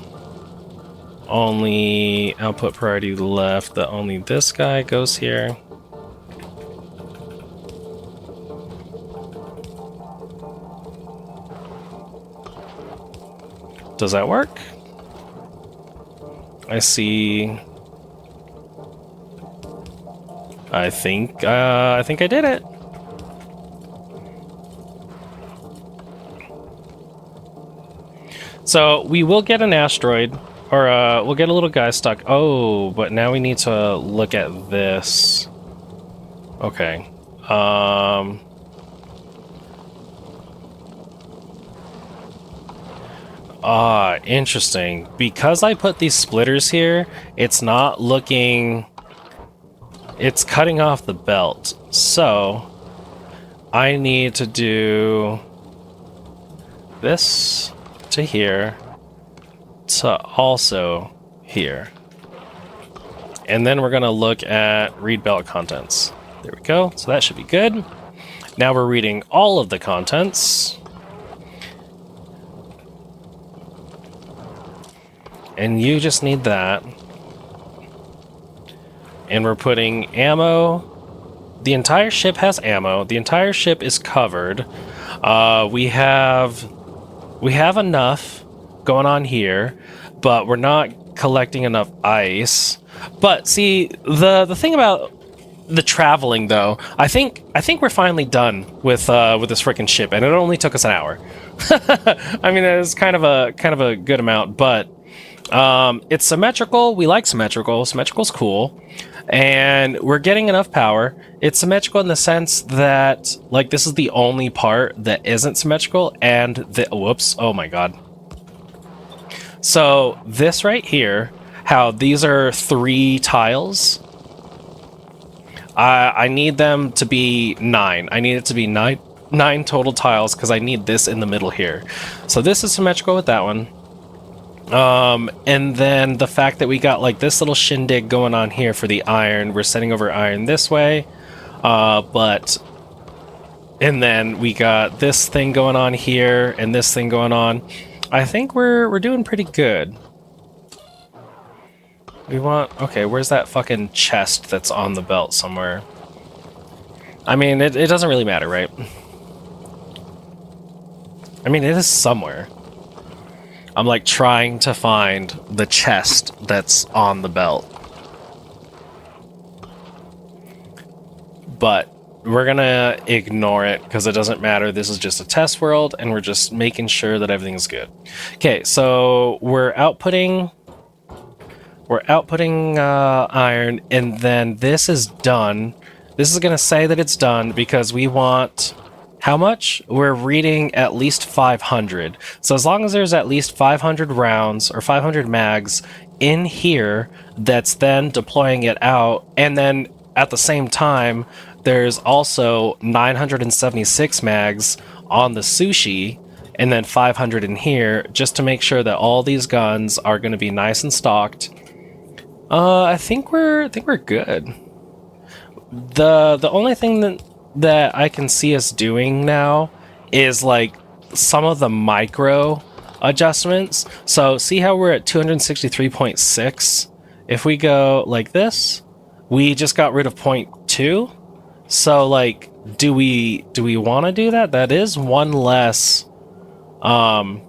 only output priority left, that only this guy goes here. Does that work? I see. I think I did it. So we will get an asteroid, or we'll get a little guy stuck. Oh, but now we need to look at this. Okay. Interesting. Because I put these splitters here, it's not looking... It's cutting off the belt. So, I need to do this to here to also here. And then we're going to look at read belt contents. There we go. So that should be good. Now we're reading all of the contents. And you just need that. And we're putting ammo. The entire ship has ammo. The entire ship is covered. We have enough going on here, but we're not collecting enough ice. But see, the thing about the traveling, though, I think we're finally done with this freaking ship, and it only took us an hour. I mean, it's kind of a good amount, but it's symmetrical. We like symmetrical. Symmetrical's cool. And we're getting enough power. It's symmetrical in the sense that, like, this is the only part that isn't symmetrical, and whoops, oh my god. So, this right here, how these are 3 tiles, I need them to be 9. I need it to be 9 total tiles, because I need this in the middle here. So this is symmetrical with that one. And then the fact that we got like this little shindig going on here for the iron, we're sending over iron this way, and then we got this thing going on here and this thing going on. I think we're doing pretty good. Okay, where's that fucking chest that's on the belt somewhere? I mean, it doesn't really matter, right? I mean, it is somewhere. I'm like trying to find the chest that's on the belt. But we're gonna ignore it because it doesn't matter. This is just a test world and we're just making sure that everything's good. Okay, so we're outputting iron, and then this is done. This is gonna say that it's done because we want... How much? We're reading at least 500. So as long as there's at least 500 rounds or 500 mags in here that's then deploying it out, and then at the same time there's also 976 mags on the sushi, and then 500 in here, just to make sure that all these guns are going to be nice and stocked. I think we're good. The only thing that I can see us doing now is like some of the micro adjustments. So see how we're at 263.6? If we go like this, we just got rid of 0.2. So like, do we want to do that? That is one less. Can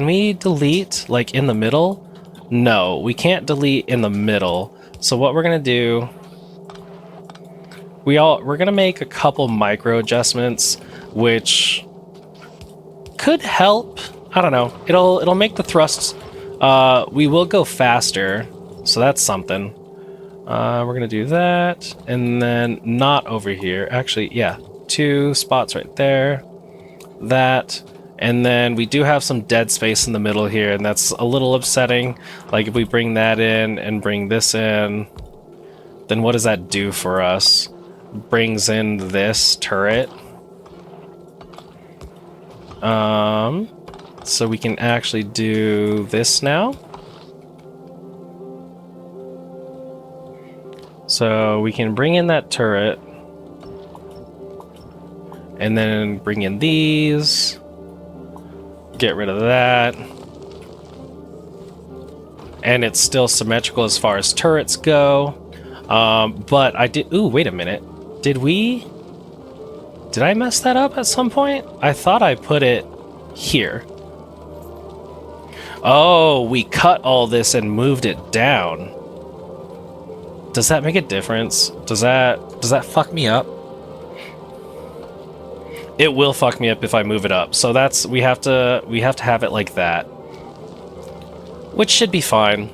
we delete like in the middle? No, we can't delete in the middle. So what we're gonna do, we're gonna make a couple micro adjustments, which could help. I don't know. It'll make the thrusts. We will go faster, so that's something. We're gonna do that, and then not over here. Actually, yeah, 2 spots right there. That, and then we do have some dead space in the middle here, and that's a little upsetting. Like if we bring that in and bring this in, then what does that do for us? Brings in this turret. So we can actually do this now. So we can bring in that turret, and then bring in these, get rid of that, and it's still symmetrical as far as turrets go. But I did, ooh, wait a minute, did I mess that up at some point? I thought I put it here. Oh, we cut all this and moved it down. Does that make a difference? Does that fuck me up? It will fuck me up if I move it up. So that's, we have to have it like that, which should be fine.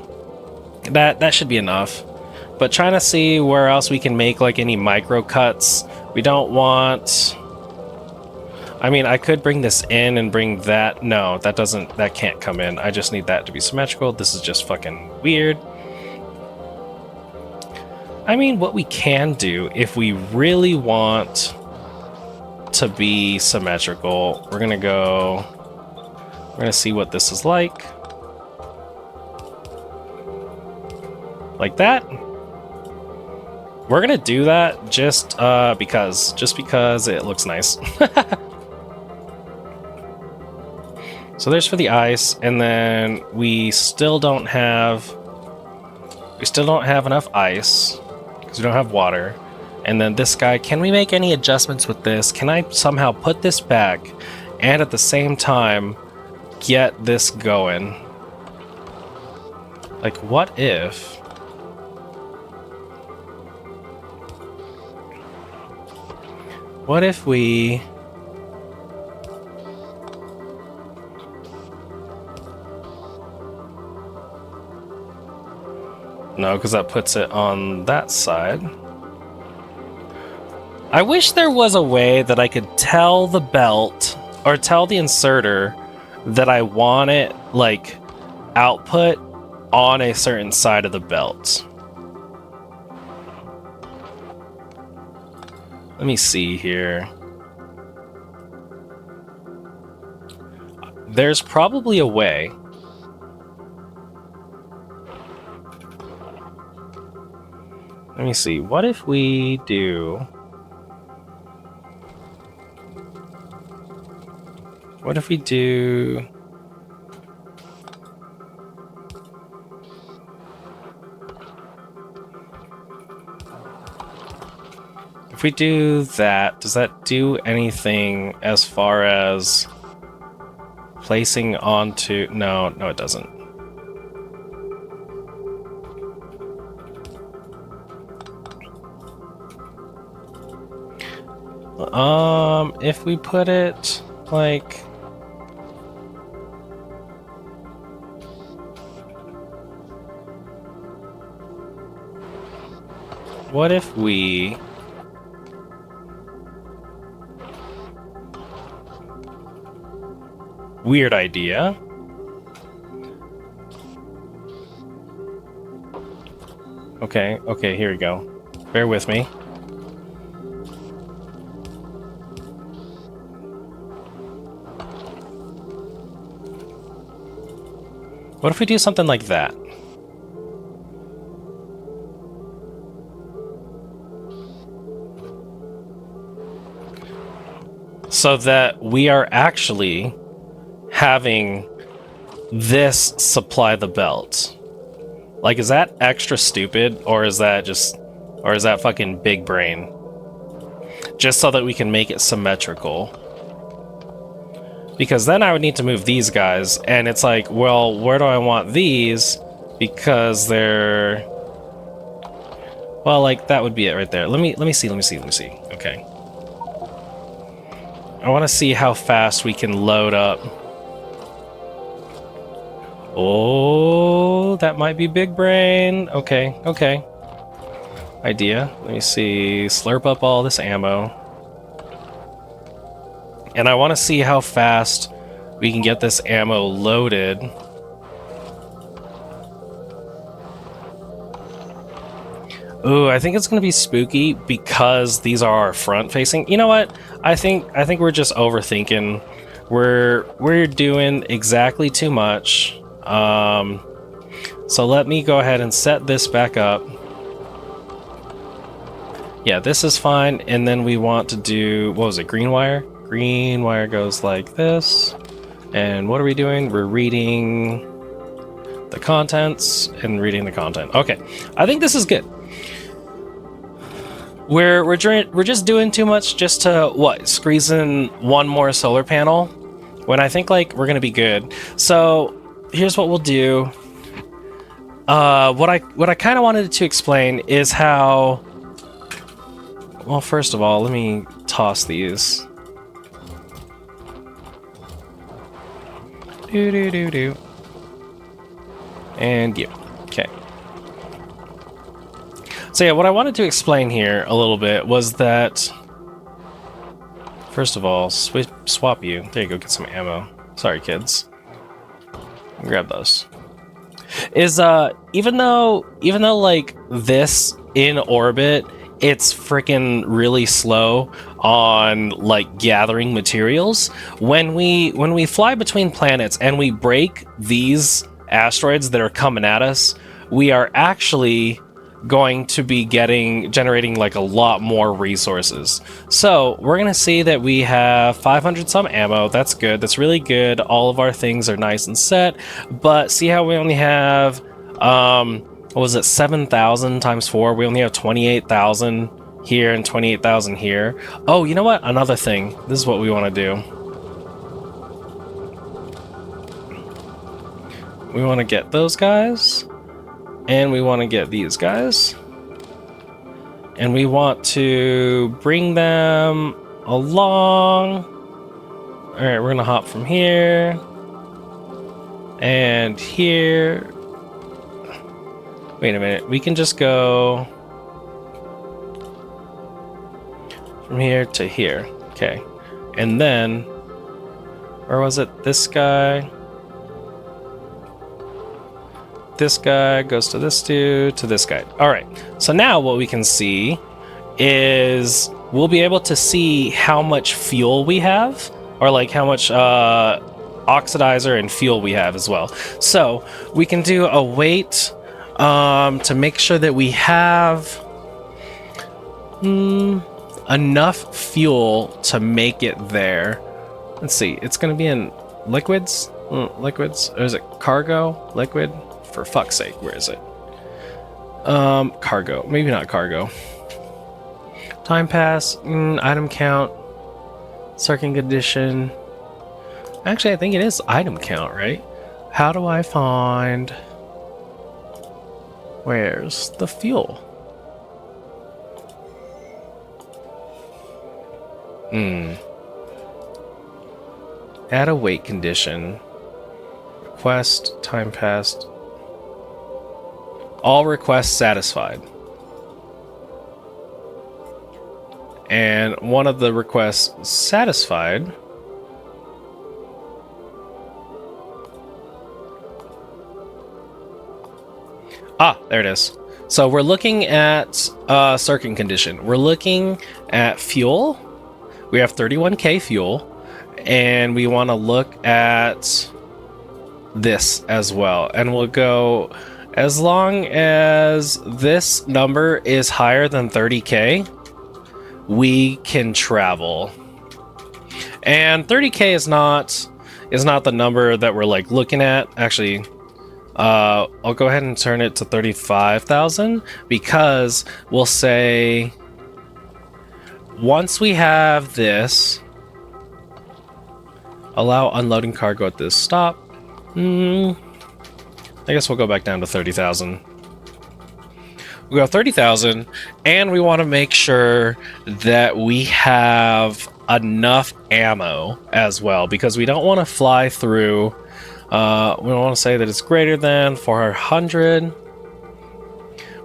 That should be enough. But trying to see where else we can make like any micro cuts. We don't want, I mean, I could bring this in and bring that. No, that can't come in. I just need that to be symmetrical. This is just fucking weird. I mean, what we can do if we really want to be symmetrical, we're gonna see what this is like that. We're gonna do that just because it looks nice. So there's for the ice, and then we still don't have enough ice because we don't have water. And then this guy, can we make any adjustments with this? Can I somehow put this back and at the same time get this going? Like, what if we no, because that puts it on that side. I wish there was a way that I could tell the belt or tell the inserter that I want it like output on a certain side of the belt. Let me see here. There's probably a way. Let me see. What if we do... What if we do... If we do that, does that do anything as far as placing onto... No, it doesn't. If we put it like... What if we... Weird idea. Okay, okay, here we go. Bear with me. What if we do something like that? So that we are actually having this supply the belt. Like, is that extra stupid, or is that just, or is that fucking big brain? Just so that we can make it symmetrical. Because then I would need to move these guys, and it's like, well, where do I want these? Because they're... Well, like, that would be it right there. Let me see. Okay. I want to see how fast we can load up. Oh, that might be big brain. Okay, okay. Idea. Let me see. Slurp up all this ammo. And I want to see how fast we can get this ammo loaded. Ooh, I think it's gonna be spooky because these are our front-facing. You know what? I think we're just overthinking. We're doing exactly too much. So let me go ahead and set this back up. Yeah, this is fine. And then we want to do, what was it? Green wire. Green wire goes like this. And what are we doing? We're reading the contents and reading the content. Okay, I think this is good. We're just doing too much just to what, squeeze in one more solar panel when I think like we're gonna be good. So here's what we'll do. What I kind of wanted to explain is how. Well, first of all, let me toss these. Do. And you. Okay. So yeah, what I wanted to explain here a little bit was that, first of all, swap you. There you go, get some ammo. Sorry, kids. Grab those. Is even though like this in orbit, it's freaking really slow on like gathering materials. When we fly between planets and we break these asteroids that are coming at us, we are actually going to be generating like a lot more resources. So we're gonna see that we have 500 some ammo. That's good. That's really good. All of our things are nice and set. But see how we only have what was it, 7,000 times 4? We only have 28,000 here and 28,000 here. Oh, you know what? Another thing. This is what we want to do. We want to get those guys. And we want to get these guys. And we want to bring them along. Alright, we're going to hop from here. And here. Wait a minute. We can just go from here to here. Okay. And then, where was it? This guy. This guy goes to this dude, to this guy. All right. So now what we can see is we'll be able to see how much fuel we have, or like how much oxidizer and fuel we have as well. So we can do a weight to make sure that we have enough fuel to make it there. Let's see. It's going to be in liquids. Liquids. Or is it cargo? Liquid? For fuck's sake, where is it? Cargo. Maybe not cargo. Time pass. Item count. Circuit condition. Actually, I think it is item count, right? How do I find... Where's the fuel? Add a weight condition. Request. Time passed. All requests satisfied. And one of the requests satisfied there it is. So we're looking at circuit condition. We're looking at fuel. We have 31k fuel, and we want to look at this as well. And we'll go, as long as this number is higher than 30k, we can travel. And 30k is not the number that we're like looking at. Actually, I'll go ahead and turn it to 35,000, because we'll say once we have this, allow unloading cargo at this stop. I guess we'll go back down to 30,000. We go 30,000, and we want to make sure that we have enough ammo as well, because we don't want to fly through. We don't want to say that it's greater than 400.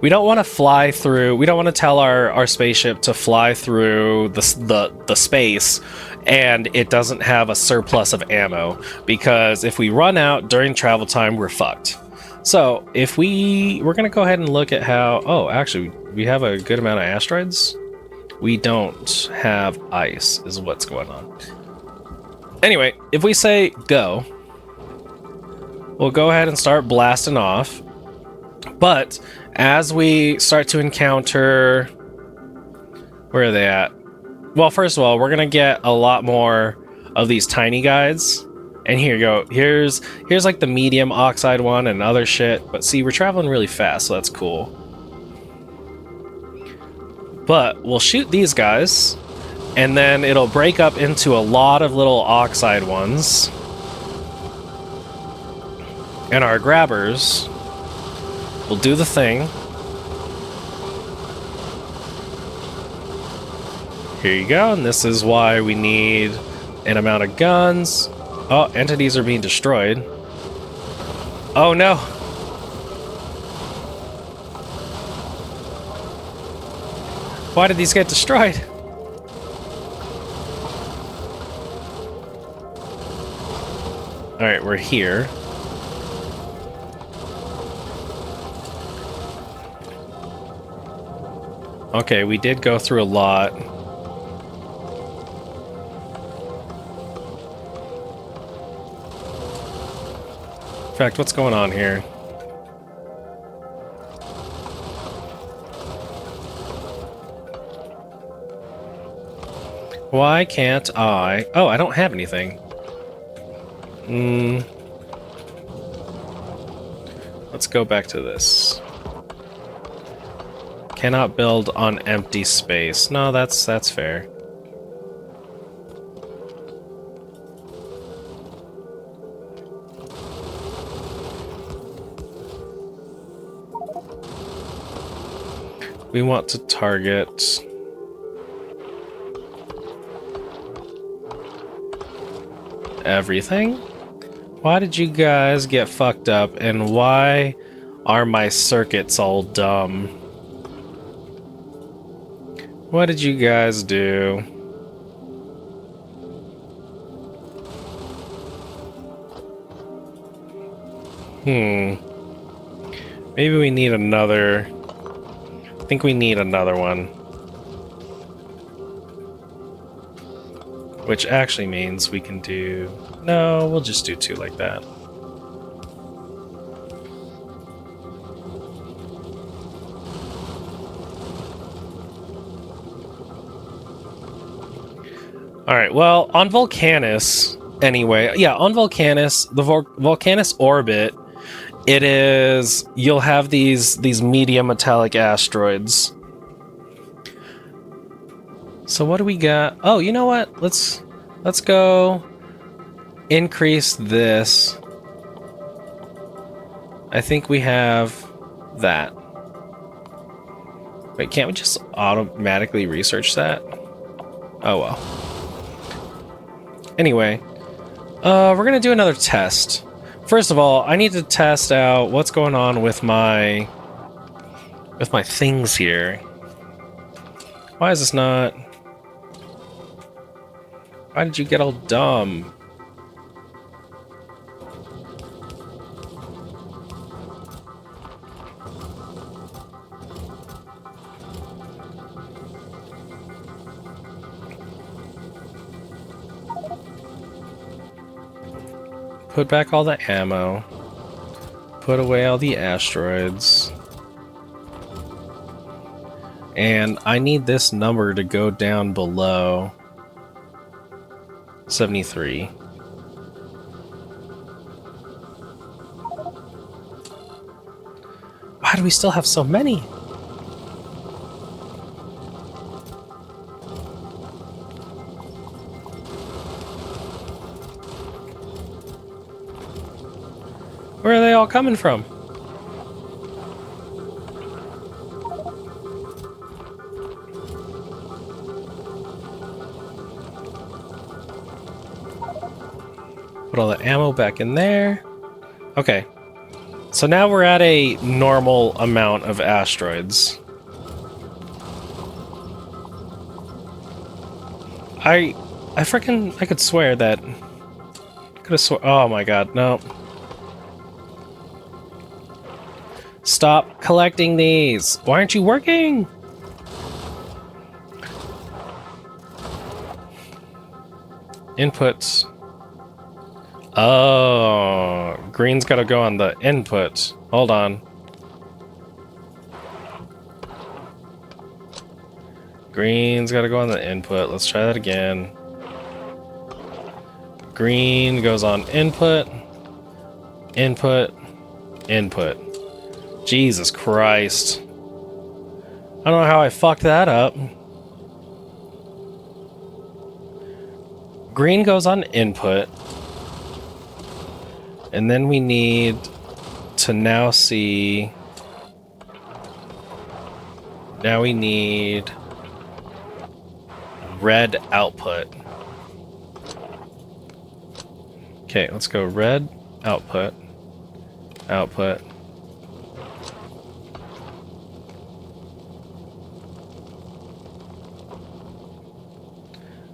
We don't want to fly through. We don't want to tell our spaceship to fly through the space, and it doesn't have a surplus of ammo, because if we run out during travel time, we're fucked. So if we're gonna go ahead and look at how. Oh, actually, we have a good amount of asteroids. We don't have ice, is what's going on. Anyway, if we say go, we'll go ahead and start blasting off. But as we start to encounter, where are they at? Well, first of all, we're gonna get a lot more of these tiny guides. And here you go. Here's like the medium oxide one and other shit. But see, we're traveling really fast, so that's cool. But we'll shoot these guys, and then it'll break up into a lot of little oxide ones. And our grabbers will do the thing. Here you go, and this is why we need an amount of guns. Oh, entities are being destroyed. Oh no! Why did these get destroyed? Alright, we're here. Okay, we did go through a lot. In fact, what's going on here? Why can't I? Oh, I don't have anything. Let's go back to this. Cannot build on empty space. No, that's fair. We want to target everything. Why did you guys get fucked up, and why are my circuits all dumb? What did you guys do? Maybe we need another. I think we need another one. Which actually means we can do... No, we'll just do two like that. Alright, well, on Vulcanus, anyway, yeah, on Vulcanus, the Vulcanus orbit, it is... You'll have these medium metallic asteroids. So what do we got? Oh, you know what? Let's go increase this. I think we have that. Wait, can't we just automatically research that? Oh well. Anyway, we're gonna do another test. First of all, I need to test out what's going on with my things here. Why is this not... Why did you get all dumb? Put back all the ammo. Put away all the asteroids. And I need this number to go down below 73. Why do we still have so many? Where are they all coming from? Put all the ammo back in there. Okay. So now we're at a normal amount of asteroids. I could swear that... Could have sworn... Oh my god, no. Stop collecting these! Why aren't you working? Inputs. Oh, green's gotta go on the input. Hold on. Green's gotta go on the input. Let's try that again. Green goes on input. Input. Input. Jesus Christ. I don't know how I fucked that up. Green goes on input. And then we need to now see... Now we need red output. Okay, let's go red output. Output.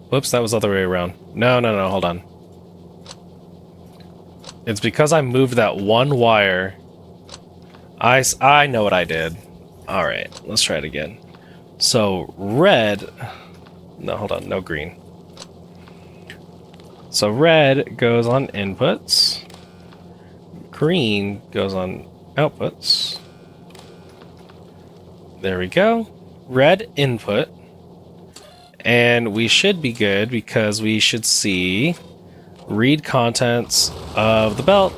Whoops, that was the other way around. No, hold on. It's because I moved that one wire. I know what I did. Alright, let's try it again. So, red... No, hold on, no green. So red goes on inputs. Green goes on outputs. There we go. Red input. And we should be good because we should see... read contents of the belt.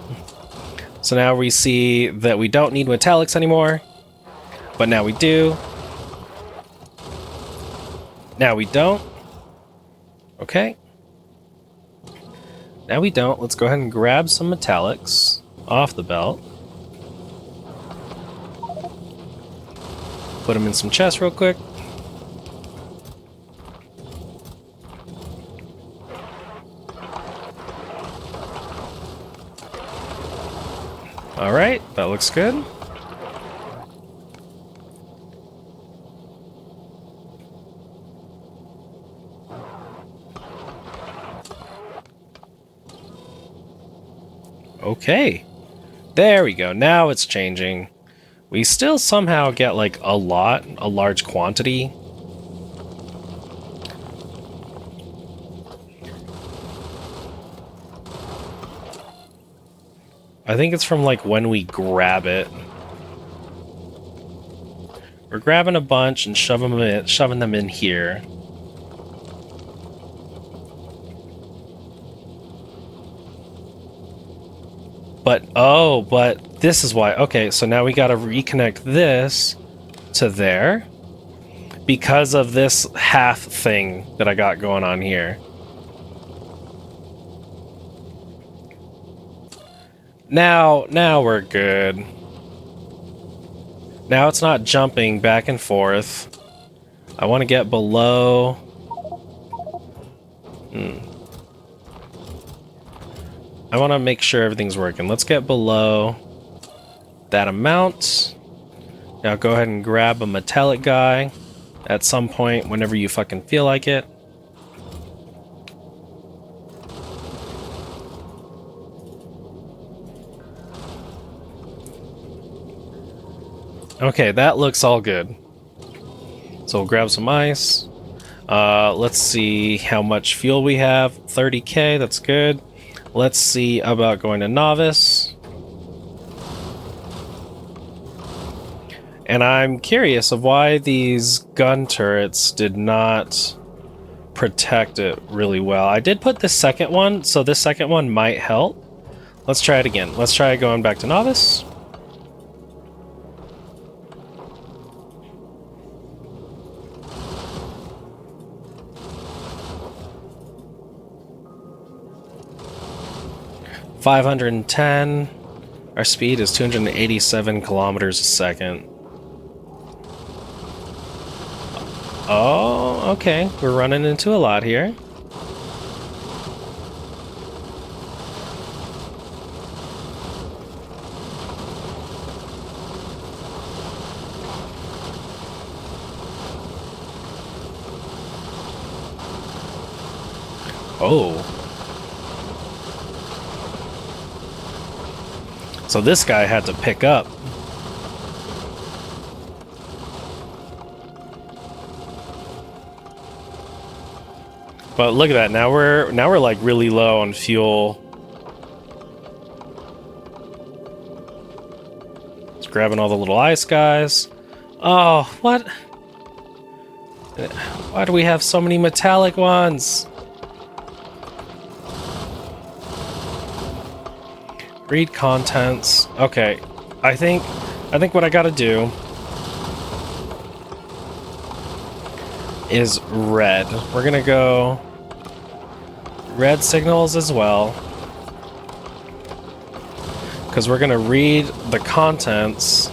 So now we see that we don't need metallics anymore, but now we do. Now we don't. Okay. Now we don't. Let's go ahead and grab some metallics off the belt. Put them in some chests real quick. Alright, that looks good. Okay. There we go. Now it's changing. We still somehow get like a large quantity. I think it's from like when we grab it. We're grabbing a bunch and shoving them in here. But this is why. Okay, so now we gotta reconnect this to there because of this half thing that I got going on here. Now we're good. Now it's not jumping back and forth. I want to get below... I want to make sure everything's working. Let's get below that amount. Now go ahead and grab a metallic guy at some point whenever you fucking feel like it. Okay, that looks all good. So we'll grab some ice. Let's see how much fuel we have. 30k, that's good. Let's see about going to novice. And I'm curious of why these gun turrets did not protect it really well. I did put the second one, so this second one might help. Let's try it again. Let's try going back to novice. $510. Our speed is 287 kilometers a second. Oh, okay. We're running into a lot here. Oh. So this guy had to pick up. But look at that. Now we're like really low on fuel. It's grabbing all the little ice guys. Oh, what? Why do we have so many metallic ones? Read contents. Okay. I think what I gotta do is red. We're gonna go red signals as well, because we're gonna read the contents.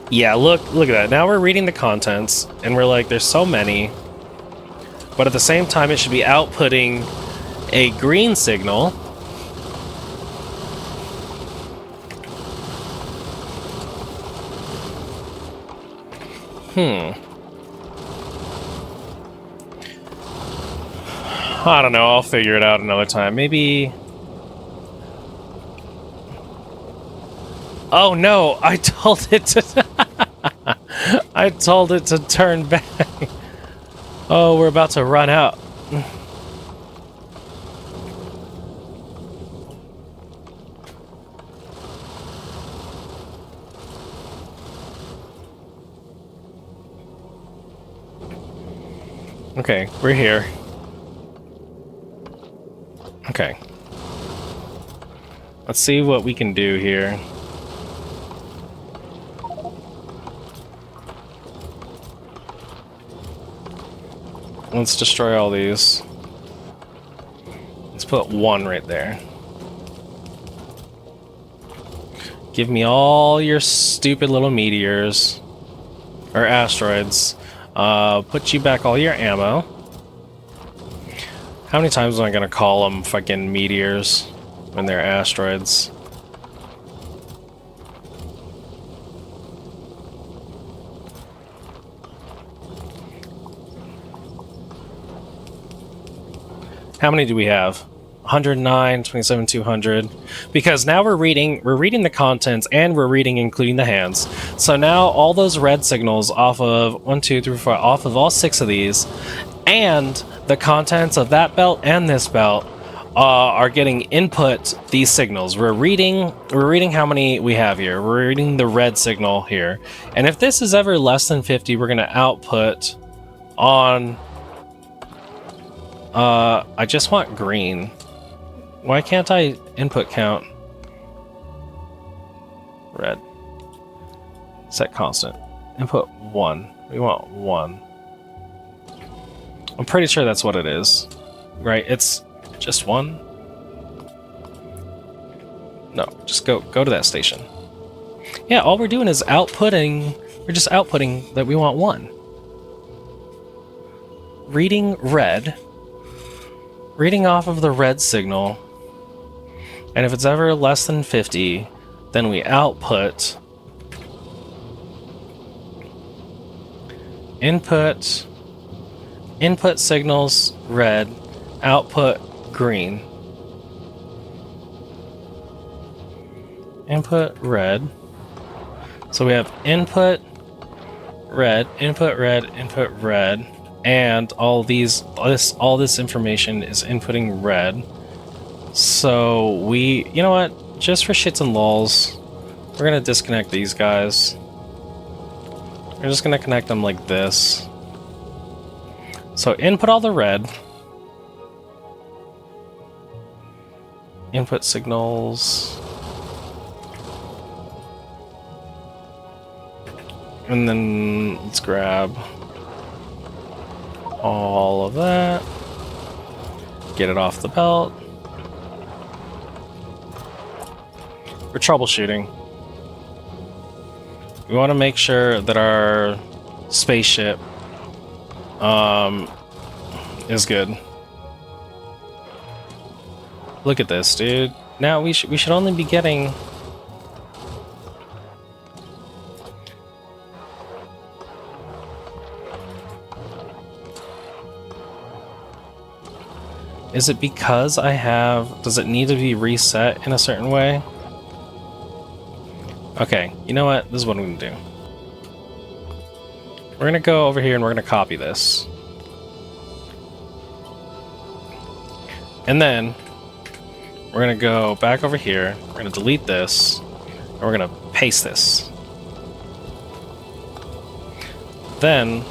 Yeah, look at that. Now we're reading the contents, and we're like, there's so many, but at the same time, it should be outputting a green signal. I don't know, I'll figure it out another time. Maybe... Oh no, I told it to... I told it to turn back. Oh, we're about to run out. Okay, we're here. Okay. Let's see what we can do here. Let's destroy all these. Let's put one right there. Give me all your stupid little meteors. Or asteroids. Put you back all your ammo. How many times am I gonna call them fucking meteors when they're asteroids? How many do we have? 109, 27, 200. Because now we're reading the contents and we're reading including the hands. So now all those red signals off of 1, 2, 3, 4, off of all 6 of these, and the contents of that belt and this belt are getting input these signals. We're reading how many we have here. We're reading the red signal here. And if this is ever less than 50, we're gonna output on I just want green. Why can't I input count? Red. Set constant. Input 1. We want 1. I'm pretty sure that's what it is. Right? It's just 1? No, just go to that station. Yeah, all we're doing is outputting. We're just outputting that we want 1. Reading red. Reading off of the red signal. And if it's ever less than 50, then we output input signals red, output green. Input red. So we have input red, input red, input red, and all this information is inputting red. So we, you know what? Just for shits and lulls, we're gonna disconnect these guys. We're just gonna connect them like this. So input all the red. Input signals. And then let's grab all of that. Get it off the belt. We're troubleshooting. We want to make sure that our spaceship is good. Look at this, dude. Now we should only be getting Is it because I have... Does it need to be reset in a certain way? Okay, you know what? This is what I'm going to do. We're going to go over here and we're going to copy this. And then we're going to go back over here. We're going to delete this. And we're going to paste this. Then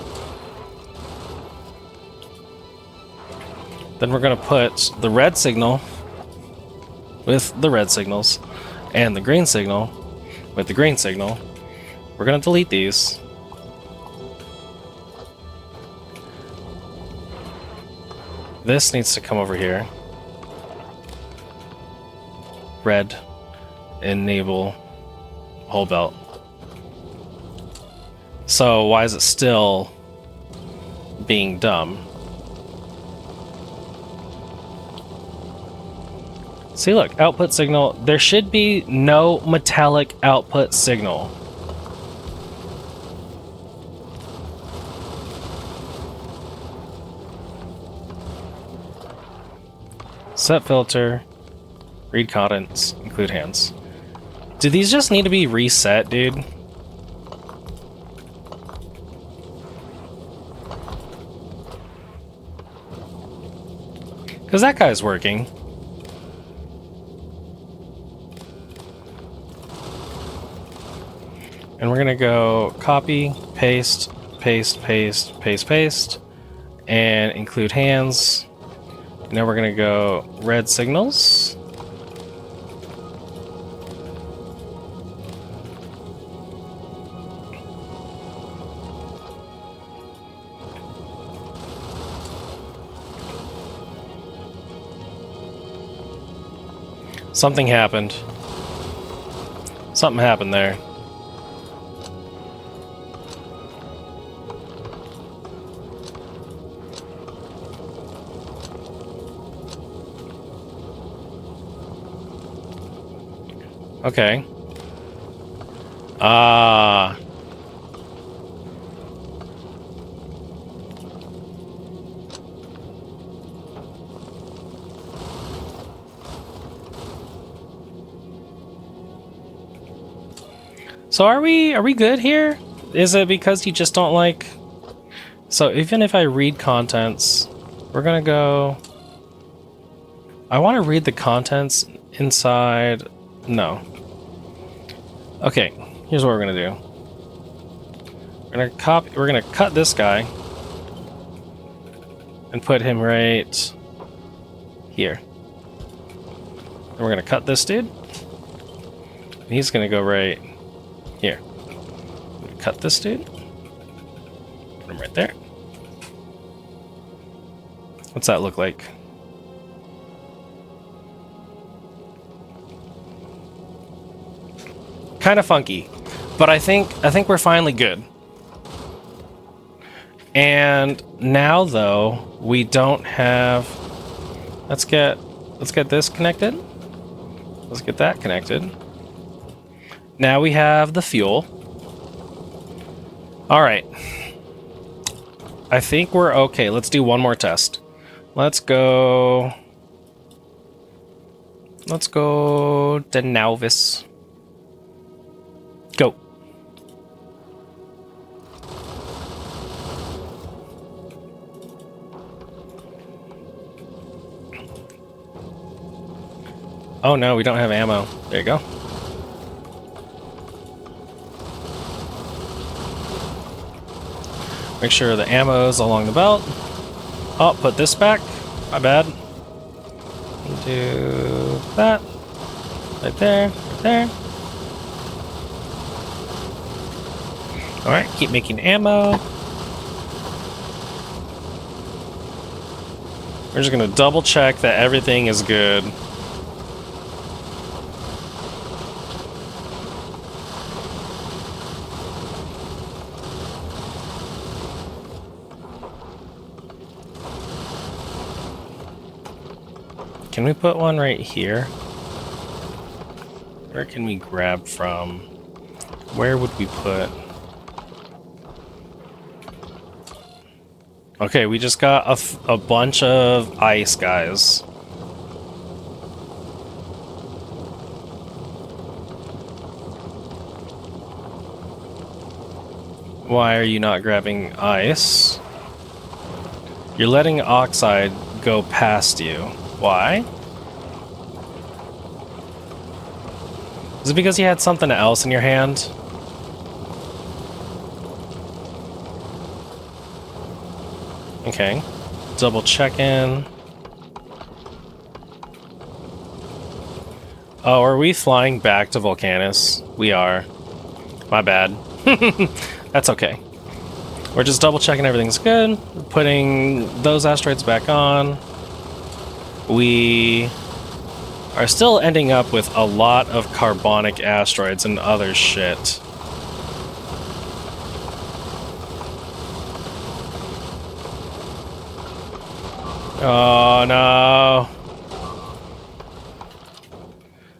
we're going to put the red signal with the red signals and the green signal with the green signal. We're going to delete these. This needs to come over here. Red. Enable whole belt. So why is it still being dumb? See, look, output signal. There should be no metallic output signal. Set filter, read contents, include hands. Do these just need to be reset, dude? Because that guy's working. And we're gonna go copy, paste, paste, paste, paste, paste, and include hands. Now we're gonna go red signals. Something happened. Something happened there. Okay. So are we good here? Is it because you just don't like... So even if I read contents, we're gonna go... I want to read the contents inside... No. Okay, here's what we're gonna do. We're gonna cut this guy and put him right here. And we're gonna cut this dude. And he's gonna go right here. Cut this dude. Put him right there. What's that look like? Kind of funky, but I think we're finally good. And now though, we don't have... Let's get this connected. Let's get that connected. Now we have the fuel. All right. I think we're okay. Let's do one more test. Let's go Denalvis. Go. Oh no, we don't have ammo. There you go. Make sure the ammo's along the belt. Oh, put this back. My bad. Do that. Right there. Right there. Alright, keep making ammo. We're just gonna double check that everything is good. Can we put one right here? Where can we grab from? Where would we put? Okay, we just got a bunch of ice, guys. Why are you not grabbing ice? You're letting oxide go past you. Why? Is it because you had something else in your hand? Okay. Double checking. Oh, are we flying back to Volcanus? We are. My bad. That's okay. We're just double checking everything's good. Putting those asteroids back on. We are still ending up with a lot of carbonic asteroids and other shit. Oh no.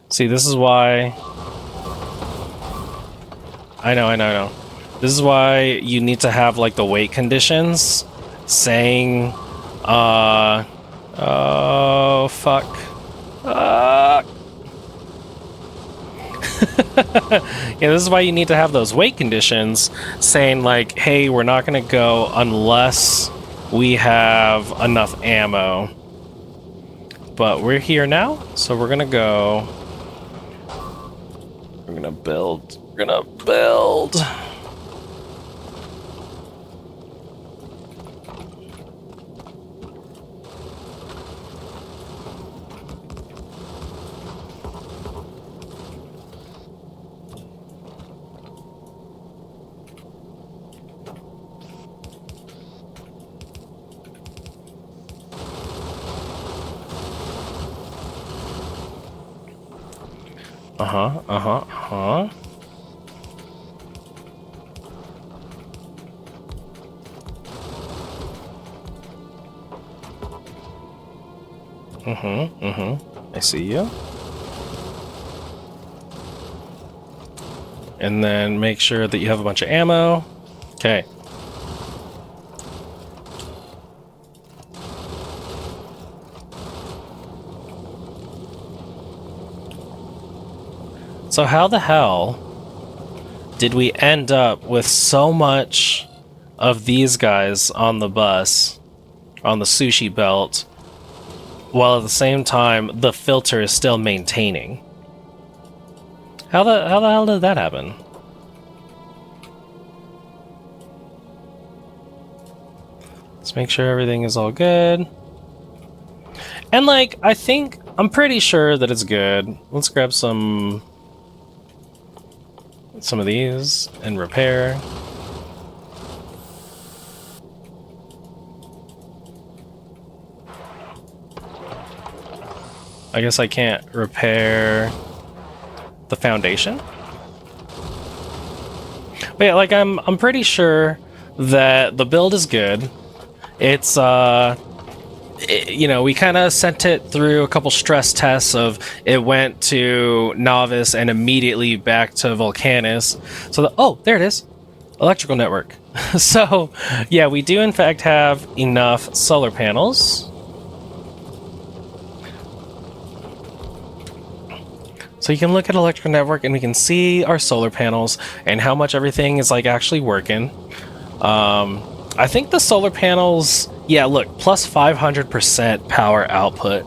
See, this is why... I know. This is why you need to have, like, the weight conditions saying, oh, fuck. Yeah, this is why you need to have those weight conditions saying, like, hey, we're not gonna go unless we have enough ammo. But we're here now, so we're gonna go. We're gonna build. We're gonna build. I see you. And then make sure that you have a bunch of ammo. Okay. So how the hell did we end up with so much of these guys on the bus, on the sushi belt, while at the same time the filter is still maintaining? How the hell did that happen? Let's make sure everything is all good. And like, I'm pretty sure that it's good. Let's grab some of these and repair. I guess I can't repair the foundation. But yeah, like I'm pretty sure that the build is good. It's you know, we kind of sent it through a couple stress tests of it went to Novice and immediately back to Volcanus. So oh, there it is. Electrical network. So yeah, we do in fact have enough solar panels. So you can look at electrical network and we can see our solar panels and how much everything is like actually working. I think the solar panels, yeah, look, plus 500% power output.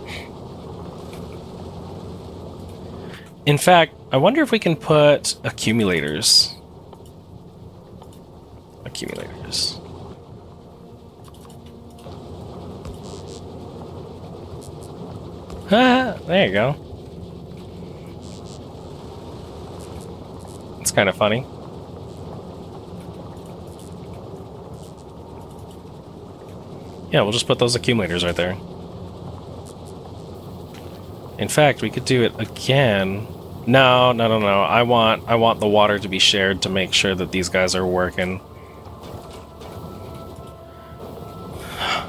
In fact, I wonder if we can put accumulators. Accumulators. Ah, there you go. It's kind of funny. Yeah, we'll just put those accumulators right there. In fact, we could do it again. No. I want the water to be shared to make sure that these guys are working.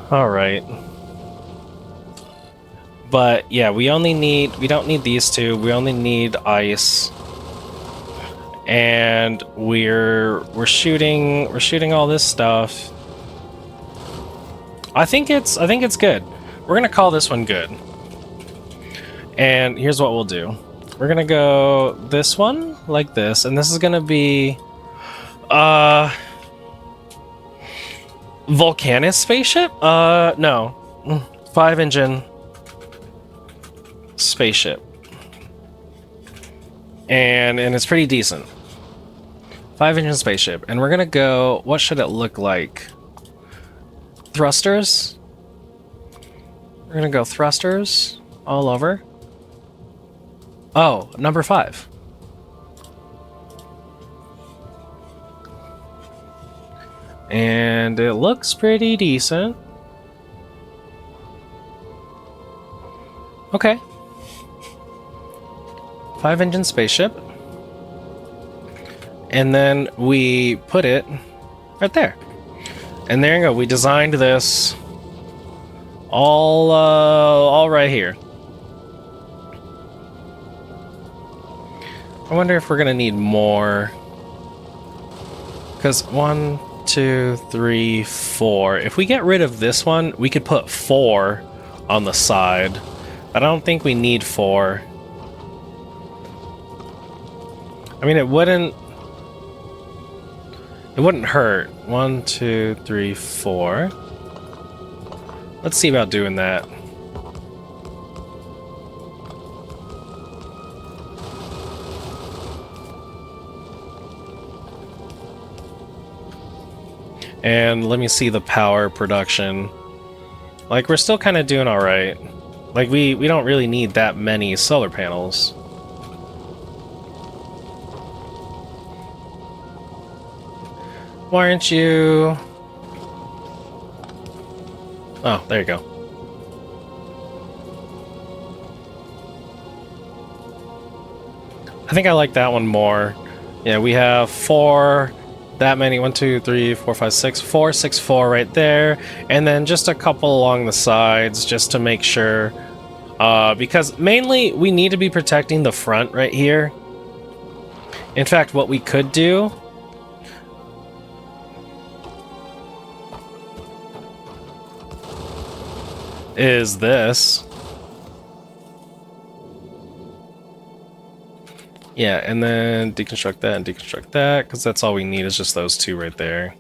All right. But yeah, we don't need these two. We only need ice. And we're shooting all this stuff. I think it's good. We're gonna call this one good. And here's what we'll do. We're gonna go this one like this, and this is gonna be Volcanis spaceship? No. 5-engine spaceship. And it's pretty decent. 5-engine spaceship. And we're gonna go, what should it look like? Thrusters? We're gonna go thrusters all over. Oh, number 5. And it looks pretty decent. Okay. 5-engine spaceship. And then we put it right there. And there you go. We designed this all right here. I wonder if we're gonna need more. Because 1, 2, 3, 4. If we get rid of this one, we could put 4 on the side. But I don't think we need 4. I mean, it wouldn't hurt. 1, 2, 3, 4. Let's see about doing that. And let me see the power production. Like, we're still kind of doing all right. Like, we don't really need that many solar panels. Why aren't you... Oh, there you go. I think I like that one more. Yeah, we have 4... That many, 1, 2, 3, 4, 5, 6, 4, 6, 4 right there, and then just a couple along the sides just to make sure, because mainly we need to be protecting the front right here. In fact, what we could do is this. Yeah, and then deconstruct that and deconstruct that, because that's all we need is just those two right there.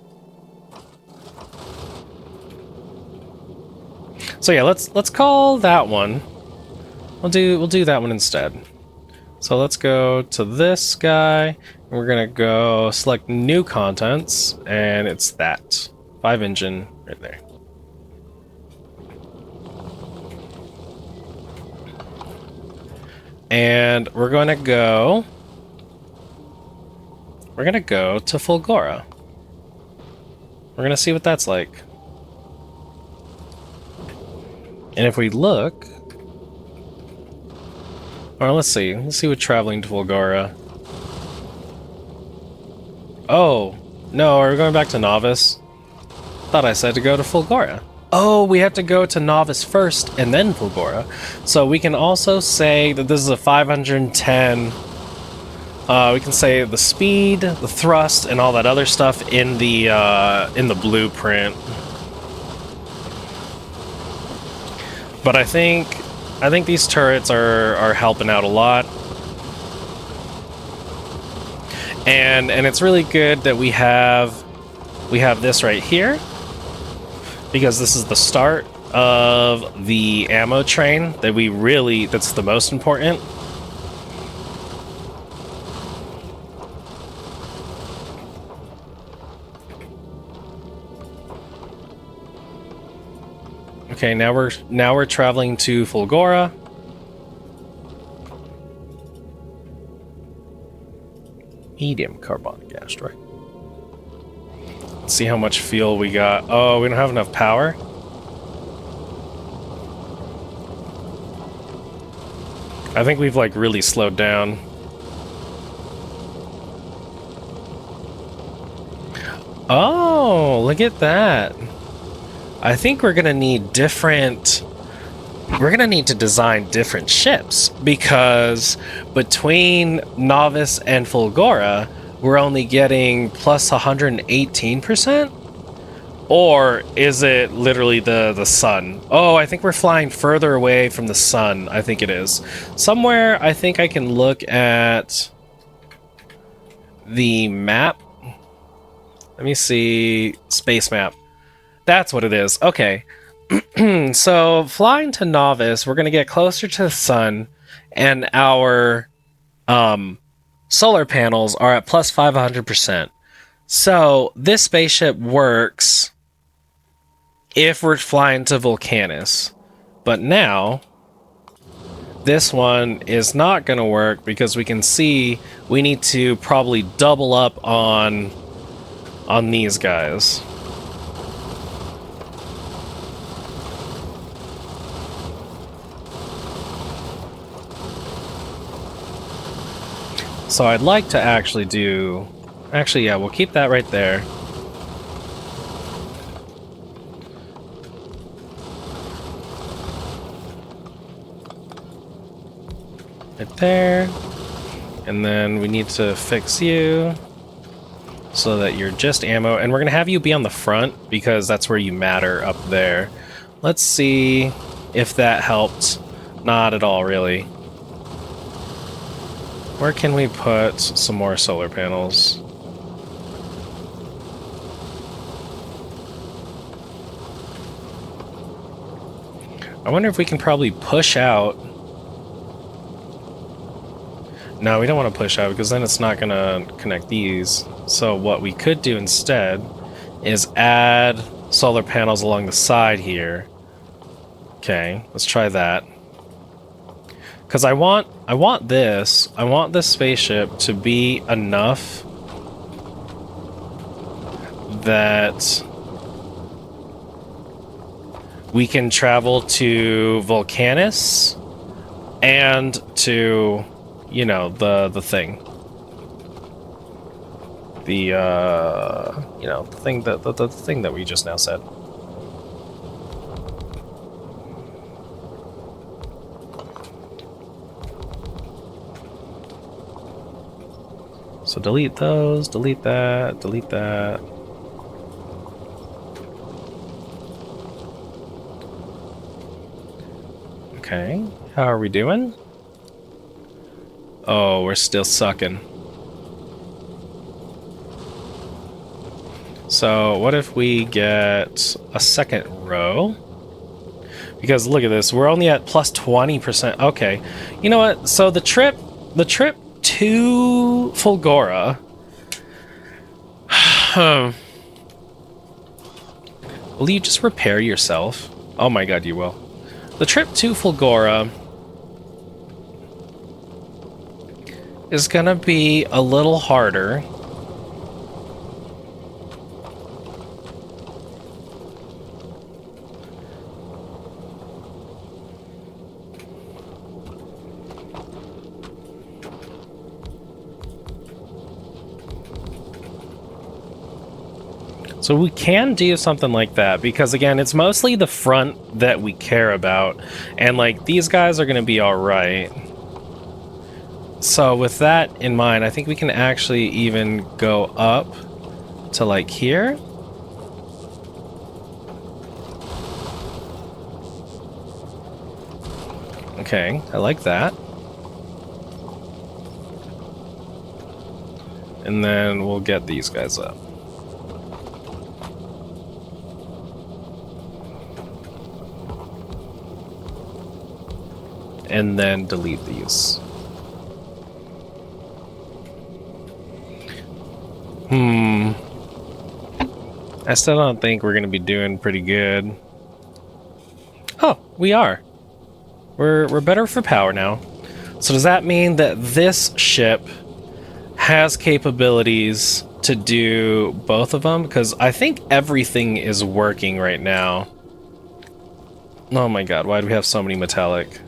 So yeah, let's call that one. We'll do that one instead. So let's go to this guy, and we're gonna go select new contents, and it's that 5-engine right there. And we're going to go to Fulgora. We're going to see what that's like. And if we look, or let's see what traveling to Fulgora. Oh, no, are we going back to Novice? Thought I said to go to Fulgora. Oh, we have to go to Novice first and then Fulgora. So we can also say that this is a 510. We can say the speed, the thrust, and all that other stuff in the blueprint. But I think these turrets are helping out a lot. And it's really good that we have this right here, because this is the start of the ammo train that's the most important. Okay, now we're traveling to Fulgora. Medium carbonic acid, right? Let's see how much fuel we got. Oh, we don't have enough power. I think we've like really slowed down. Oh, look at that. I think we're gonna need different... We're gonna need to design different ships, because between Novice and Fulgora, we're only getting plus 118%? Or is it literally the sun? Oh, I think we're flying further away from the sun. I think it is. Somewhere, I think I can look at the map. Let me see. Space map. That's what it is. Okay. So, flying to Novice, we're going to get closer to the sun, and our solar panels are at plus 500%. So, this spaceship works if we're flying to Vulcanus. But now, this one is not going to work because we can see we need to probably double up on these guys. So I'd like to actually do... Actually, yeah, we'll keep that right there. Right there. And then we need to fix you so that you're just ammo. And we're going to have you be on the front because that's where you matter up there. Let's see if that helped. Not at all, really. Where can we put some more solar panels? I wonder if we can probably push out. No, we don't want to push out because then it's not going to connect these. So what we could do instead is add solar panels along the side here. Okay, let's try that. Because I want this spaceship to be enough that we can travel to Vulcanus and to, you know, the thing. The you know, the thing that we just now said. So delete those, delete that, delete that. Okay, how are we doing? Oh, we're still sucking. So what if we get a second row? Because look at this, we're only at plus 20%. Okay, you know what? So the trip to Fulgora. Will you just repair yourself? Oh my god, you will. The trip to Fulgora is gonna be a little harder. So we can do something like that, because again, it's mostly the front that we care about, and like these guys are going to be all right. So with that in mind, I think we can actually even go up to like here. Okay, I like that. And then we'll get these guys up. And then delete these. I still don't think we're going to be doing pretty good. Oh, we are. We're better for power now. So does that mean that this ship has capabilities to do both of them? Because I think everything is working right now. Oh my god, why do we have so many metallic?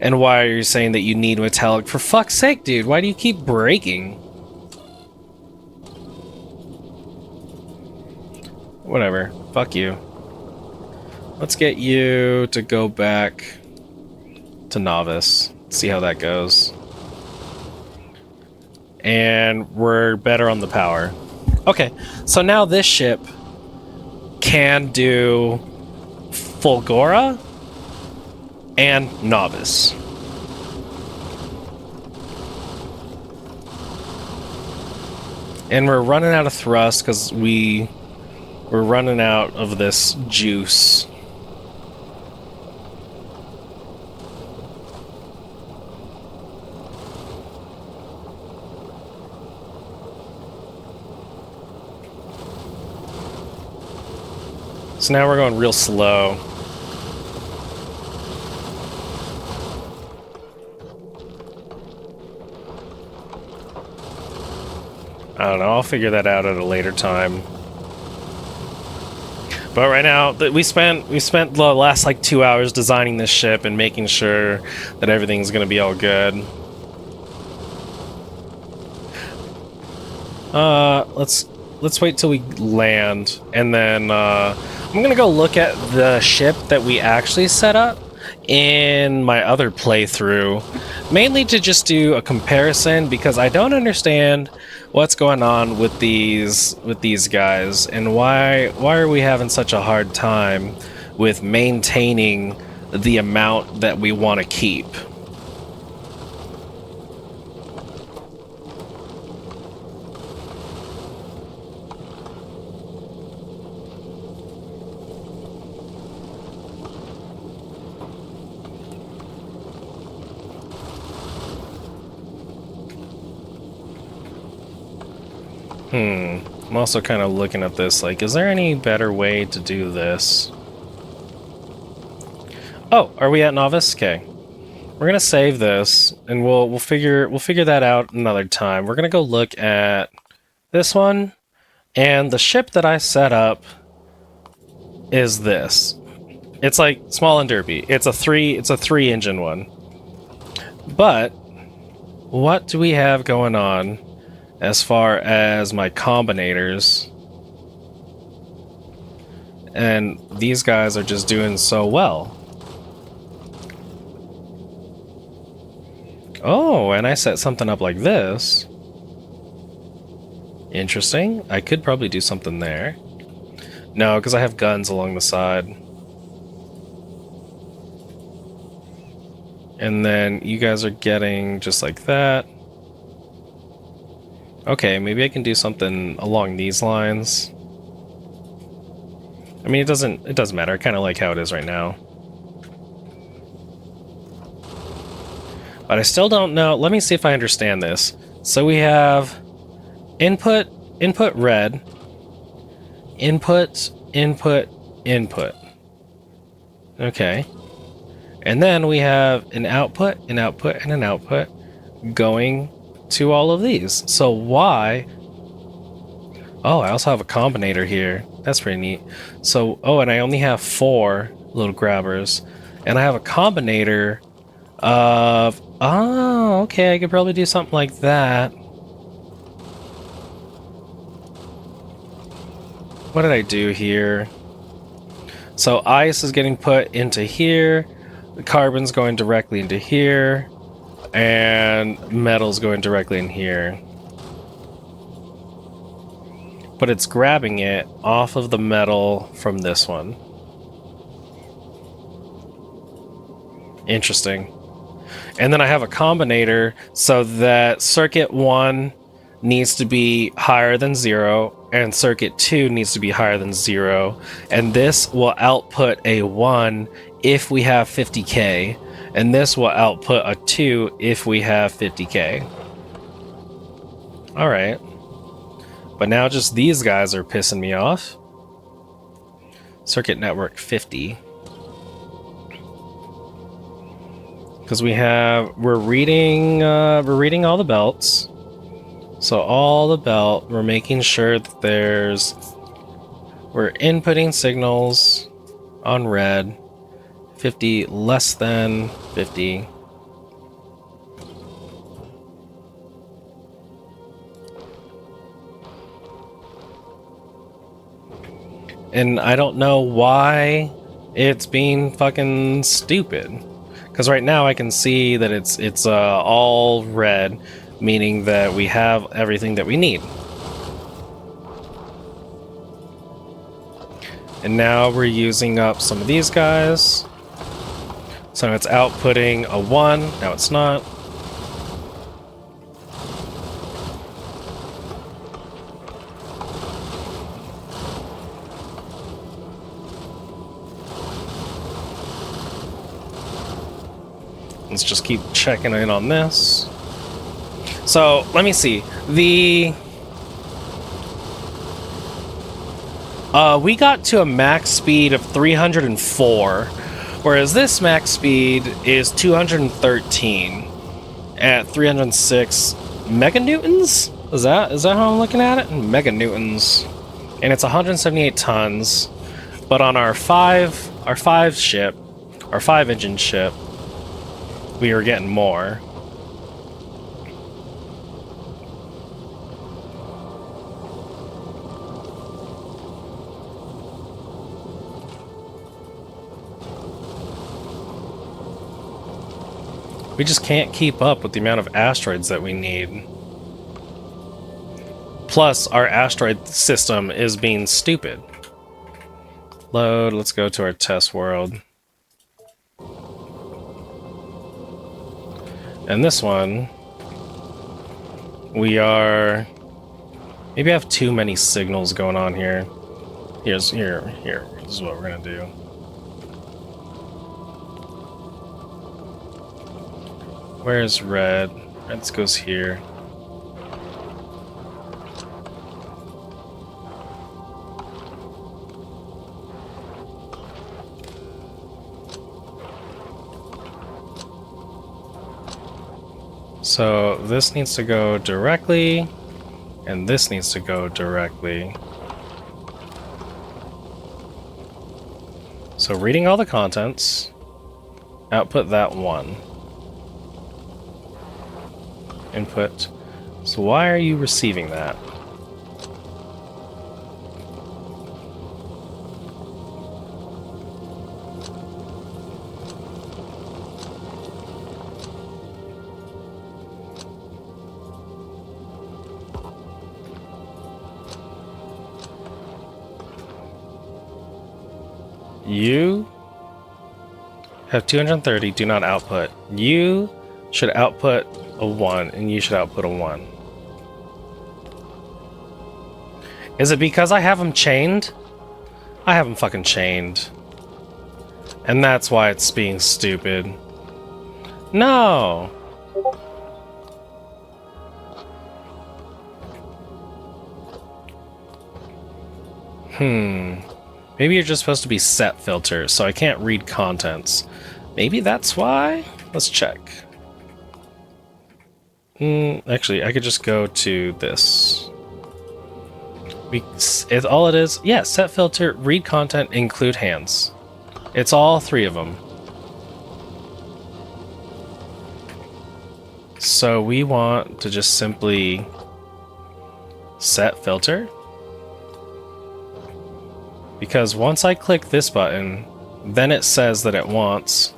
And why are you saying that you need metallic? For fuck's sake, dude, why do you keep breaking? Whatever, fuck you. Let's get you to go back to Novice. See how that goes. And we're better on the power. Okay, so now this ship can do Fulgora and Novice. And we're running out of thrust because we're running out of this juice. So now we're going real slow. I don't know, I'll figure that out at a later time. But right now, we spent the last like 2 hours designing this ship and making sure that everything's gonna be all good. Let's wait till we land, and then I'm gonna go look at the ship that we actually set up in my other playthrough, mainly to just do a comparison, because I don't understand what's going on with these guys, and why are we having such a hard time with maintaining the amount that we want to keep. I'm also kind of looking at this, like, is there any better way to do this? Oh, are we at Novice? Okay. We're gonna save this, and we'll figure that out another time. We're gonna go look at this one, and the ship that I set up is this. It's like small and derpy. It's a three engine one. But what do we have going on as far as my combinators? And these guys are just doing so well. Oh, and I set something up like this. Interesting. I could probably do something there. No, because I have guns along the side. And then you guys are getting just like that. Okay, maybe I can do something along these lines. I mean, it doesn't matter. I kind of like how it is right now. But I still don't know. Let me see if I understand this. So we have input red, input. Okay. And then we have an output, and an output going to all of these. So why? Oh, I also have a combinator here. That's pretty neat. So, oh, and I only have 4 little grabbers. And I have a combinator of... Oh, okay, I could probably do something like that. What did I do here? So ice is getting put into here. The carbon's going directly into here. And metal's going directly in here. But it's grabbing it off of the metal from this one. Interesting. And then I have a combinator so that circuit 1 needs to be higher than 0, and circuit 2 needs to be higher than 0. And this will output a 1 if we have 50k, and this will output a 2 if we have 50k. Alright. But now just these guys are pissing me off. Circuit network 50. Because we're reading all the belts. So all the belt, we're making sure that we're inputting signals on red, 50 less than 50. And I don't know why it's being fucking stupid. Because right now I can see that it's all red, meaning that we have everything that we need. And now we're using up some of these guys. So it's outputting a 1, now it's not. Let's just keep checking in on this. So, let me see. We got to a max speed of 304, whereas this max speed is 213 at 306 meganewtons? Is that how I'm looking at it? Meganewtons. And it's 178 tons. But on our 5-engine ship, we were getting more. We just can't keep up with the amount of asteroids that we need. Plus, our asteroid system is being stupid. Load, let's go to our test world. And this one, maybe I have too many signals going on here. Here, this is what we're gonna do. Where's red? Red goes here. So this needs to go directly, and this needs to go directly. So reading all the contents, output that 1. Input. So why are you receiving that? You have 230, do not output. You should output a 1, and you should output a 1. Is it because I have them chained? I have them fucking chained. And that's why it's being stupid. No! Maybe you're just supposed to be set filter, so I can't read contents. Maybe that's why? Let's check. Actually, I could just go to this. All it is, yeah, set filter, read content, include hands. It's all 3 of them. So we want to just simply set filter. Because once I click this button, then it says that it wants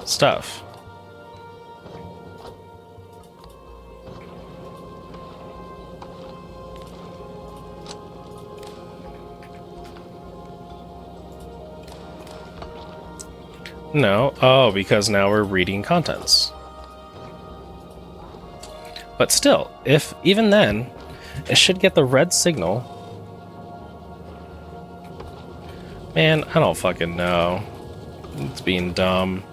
stuff. No, oh, because now we're reading contents. But still, even then, it should get the red signal. Man, I don't fucking know. It's being dumb.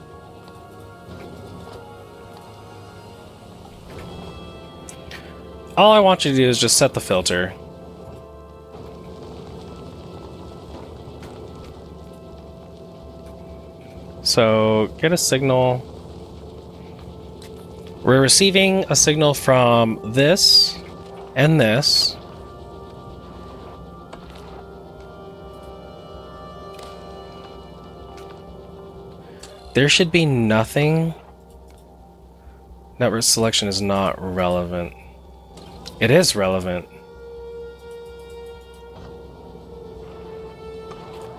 All I want you to do is just set the filter. So get a signal. We're receiving a signal from this and this. There should be nothing. Network selection is not relevant. It is relevant.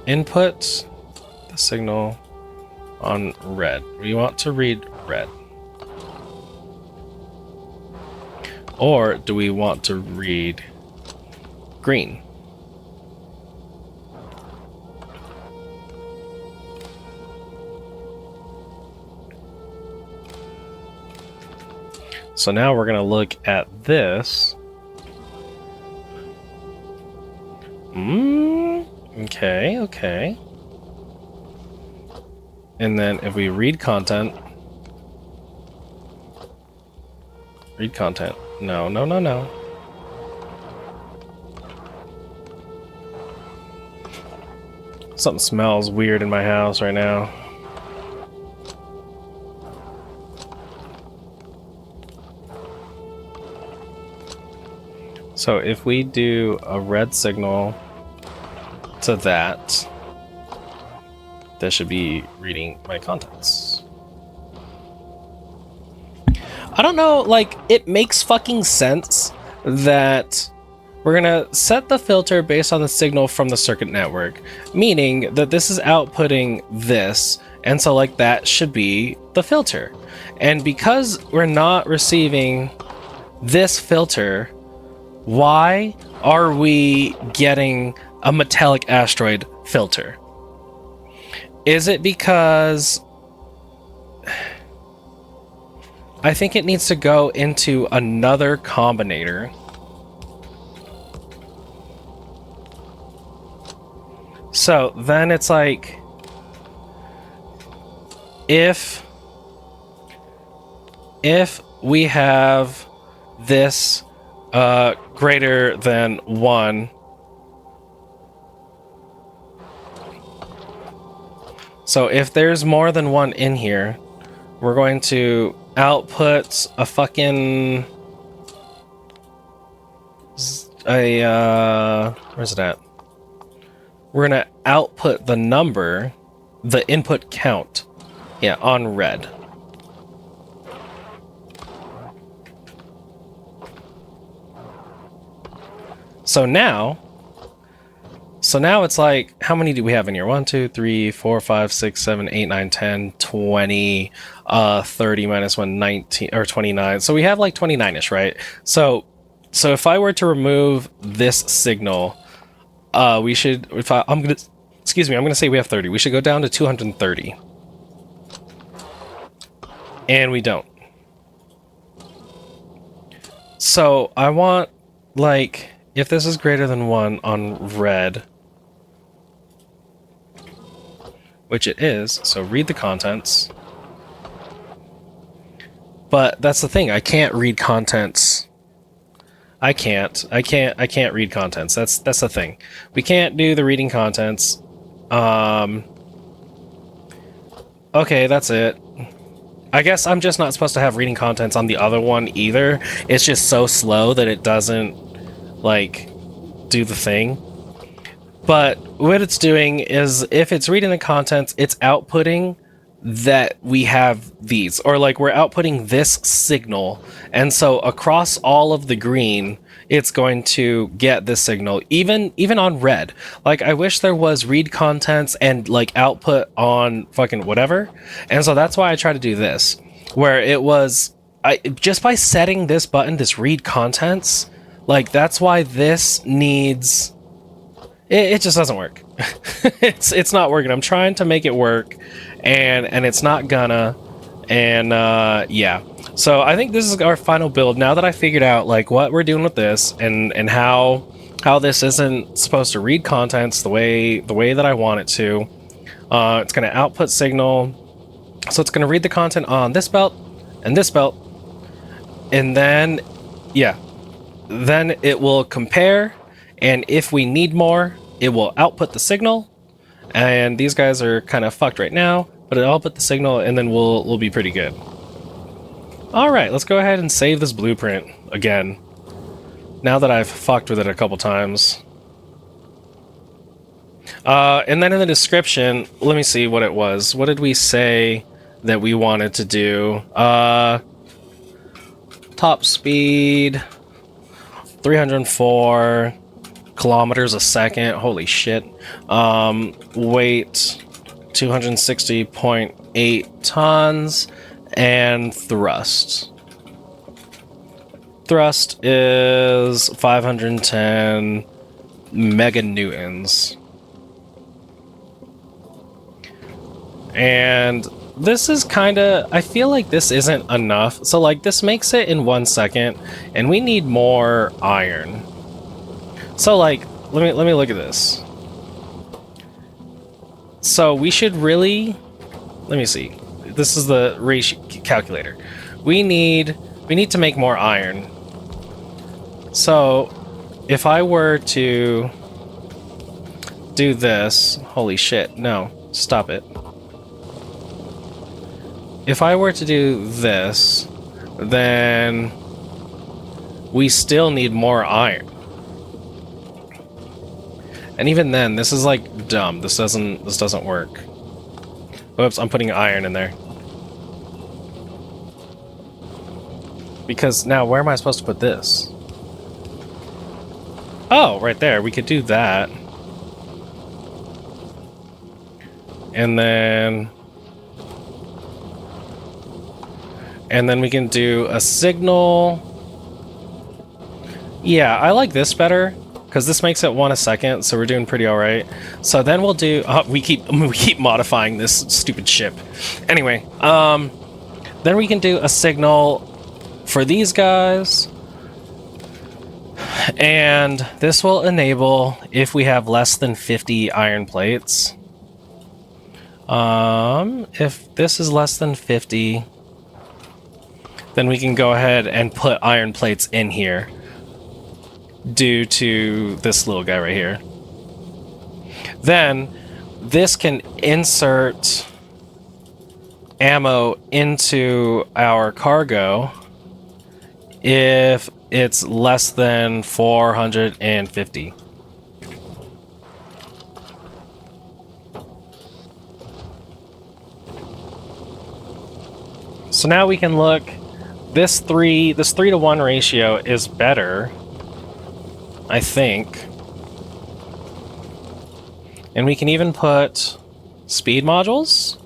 Input the signal on red. We want to read red. Or do we want to read green? So now we're going to look at this. Okay, okay. And then if we read content. Read content. No, no, no, no. Something smells weird in my house right now. So if we do a red signal to that, that should be reading my contents. I don't know, like, it makes fucking sense that we're gonna set the filter based on the signal from the circuit network, meaning that this is outputting this, and so like that should be the filter. And because we're not receiving this filter, why are we getting a metallic asteroid filter? Is it because I think it needs to go into another combinator? So then it's like, if we have this greater than 1, so if there's more than 1 in here, we're going to output a fucking where's it at? We're gonna output the number, the input count, yeah, on red. So now it's like, how many do we have in here? 1, 2, 3, 4, 5, 6, 7, 8, 9, 10, 20, 30 minus 1, 19, or 29. So we have like 29-ish, right? So if I were to remove this signal, we should, I'm gonna say we have 30. We should go down to 230. And we don't. So I want, like, if this is greater than 1 on red, which it is, so read the contents. But that's the thing, I can't read contents. I can't read contents. That's the thing. We can't do the reading contents. Okay, that's it. I guess I'm just not supposed to have reading contents on the other one either. It's just so slow that it doesn't, like, do the thing. But what it's doing is, if it's reading the contents, it's outputting that we have these, or like we're outputting this signal, and so across all of the green it's going to get this signal, even on red. Like, I wish there was read contents and like output on fucking whatever. And so that's why I try to do this, where it was, just by setting this button, this read contents, like, that's why this needs, it just doesn't work. it's not working. I'm trying to make it work, and it's not gonna. And yeah, so I think this is our final build now that I figured out like what we're doing with this, and how this isn't supposed to read contents the way that I want it to. It's gonna output signal, so it's gonna read the content on this belt and this belt, and then yeah, then it will compare, and if we need more, it will output the signal. And these guys are kind of fucked right now, But I'll put the signal, and then we'll be pretty good. All right, let's go ahead and save this blueprint again. Now that I've fucked with it a couple times. And then in the description, let me see what it was. What did we say that we wanted to do? Top speed, 304 kilometers a second. Holy shit. Weight, 260.8 tons. And thrust. Thrust is 510 meganewtons. And this is kind of, I feel like this isn't enough. So like this makes it in 1 second, and we need more iron. So like, let me look at this. So we should really, let me see. This is the ratio calculator. We need to make more iron. So if I were to do this, holy shit, no, stop it. If I were to do this, then we still need more iron. And even then, this is like dumb. This doesn't work. Oops, I'm putting iron in there. Because now, where am I supposed to put this? Oh, right there. We could do that. And then we can do a signal. Yeah, I like this better, because this makes it 1 a second, so we're doing pretty all right. So then we'll do... we keep modifying this stupid ship. Anyway, then we can do a signal for these guys, and this will enable if we have less than 50 iron plates. If this is less than 50, then we can go ahead and put iron plates in here due to this little guy right here. Then this can insert ammo into our cargo if it's less than 450. So now we can look. This 3 to 1 ratio is better, I think. And we can even put speed modules.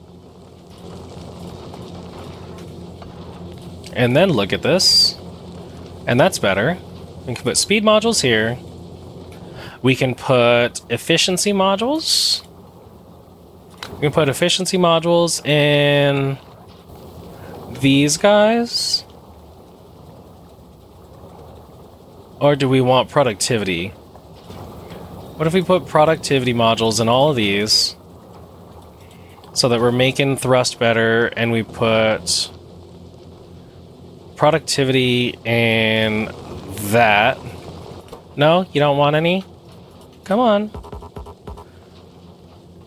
And then look at this. And that's better. We can put speed modules here. We can put efficiency modules. We can put efficiency modules in these guys. Or do we want productivity? What if we put productivity modules in all of these so that we're making thrust better, and we put productivity and that? No, you don't want any? Come on.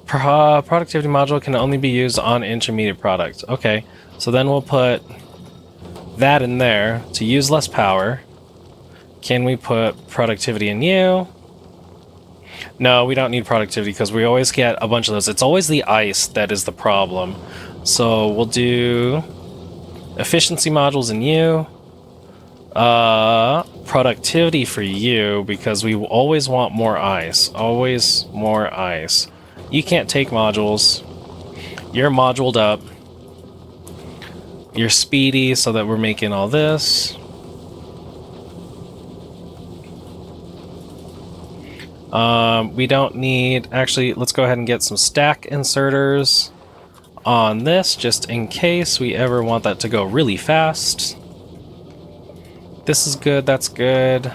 Productivity module can only be used on intermediate products. Okay, so then we'll put that in there to use less power. Can we put productivity in you? No, we don't need productivity because we always get a bunch of those. It's always the ice that is the problem. So we'll do efficiency modules in you. Productivity for you, because we always want more ice. Always more ice. You can't take modules. You're moduled up. You're speedy, so that we're making all this. We don't need... Actually, let's go ahead and get some stack inserters on this, just in case we ever want that to go really fast. This is good, that's good.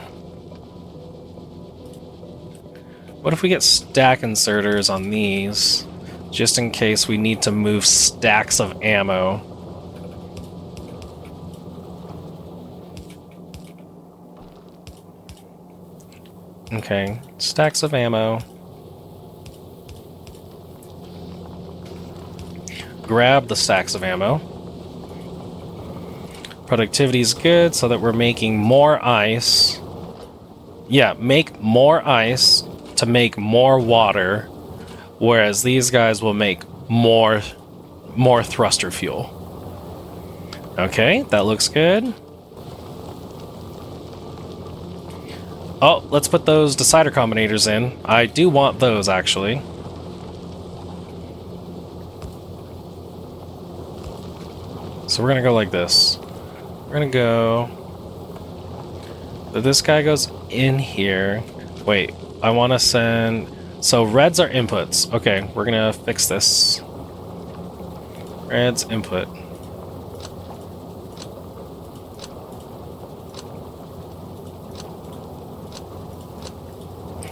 What if we get stack inserters on these, just in case we need to move stacks of ammo? Okay, stacks of ammo. grab the stacks of ammo. Productivity is good so that we're making more ice. Yeah, make more ice to make more water, whereas these guys will make more thruster fuel. Okay, that looks good. Oh, let's put those decider combinators in. I do want those, actually. So we're gonna go like this. We're gonna go... This guy goes in here. Wait, I want to send... So reds are inputs. Okay, we're gonna fix this. Reds input.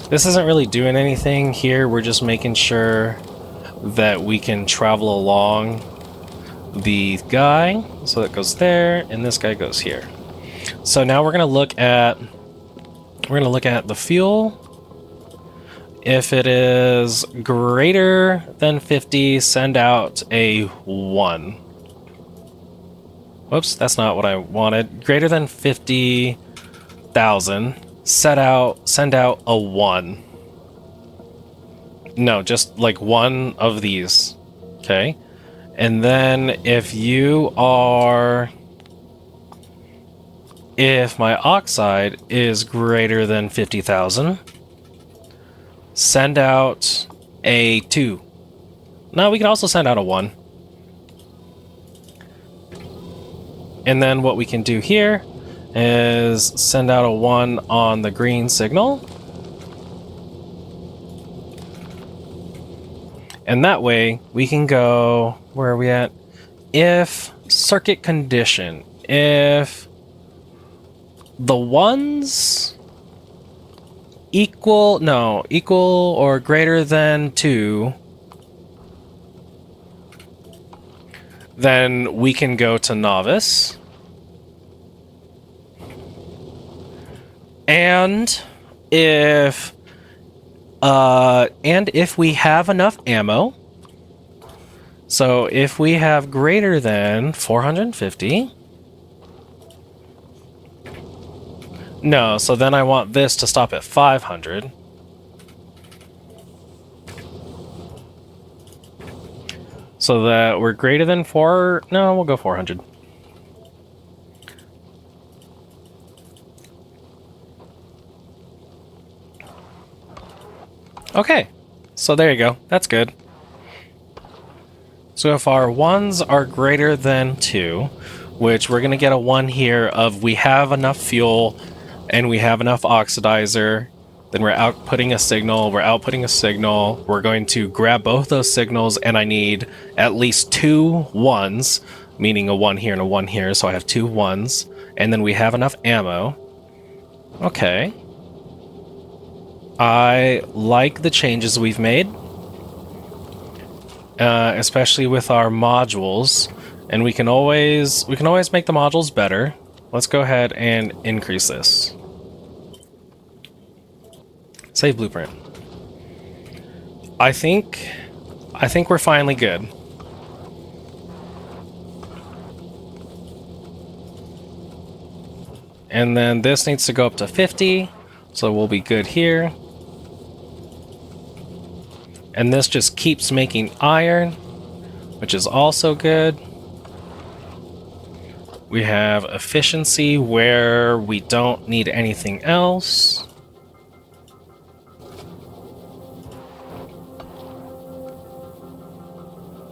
This isn't really doing anything here. We're just making sure that we can travel along the guy. So that goes there, and this guy goes here. So now we're gonna look at the fuel. If it is greater than 50, send out a 1. Whoops, that's not what I wanted. Greater than 50,000, send out a 1. No, just like one of these. Okay. And then if my oxide is greater than 50,000, send out a 2. No, we can also send out a 1. And then what we can do here is send out a 1 on the green signal. And that way we can go, where are we at? If circuit condition, if the ones equal or greater than 2, then we can go to novice. And if we have enough ammo, so if we have greater than 450, no, so then I want this to stop at 500. So that we're greater than 4, no, we'll go 400. Okay, so there you go, that's good. So if our 1s are greater than 2, which we're gonna get a 1 here of we have enough fuel and we have enough oxidizer, then we're outputting a signal, we're going to grab both those signals, and I need at least 2 1s, meaning a 1 here and a 1 here, so I have 2 1s, and then we have enough ammo. Okay. I like the changes we've made, especially with our modules, and we can always make the modules better. Let's go ahead and increase this. Save blueprint. I think we're finally good. And then this needs to go up to 50, so we'll be good here. And this just keeps making iron, which is also good. We have efficiency where we don't need anything else.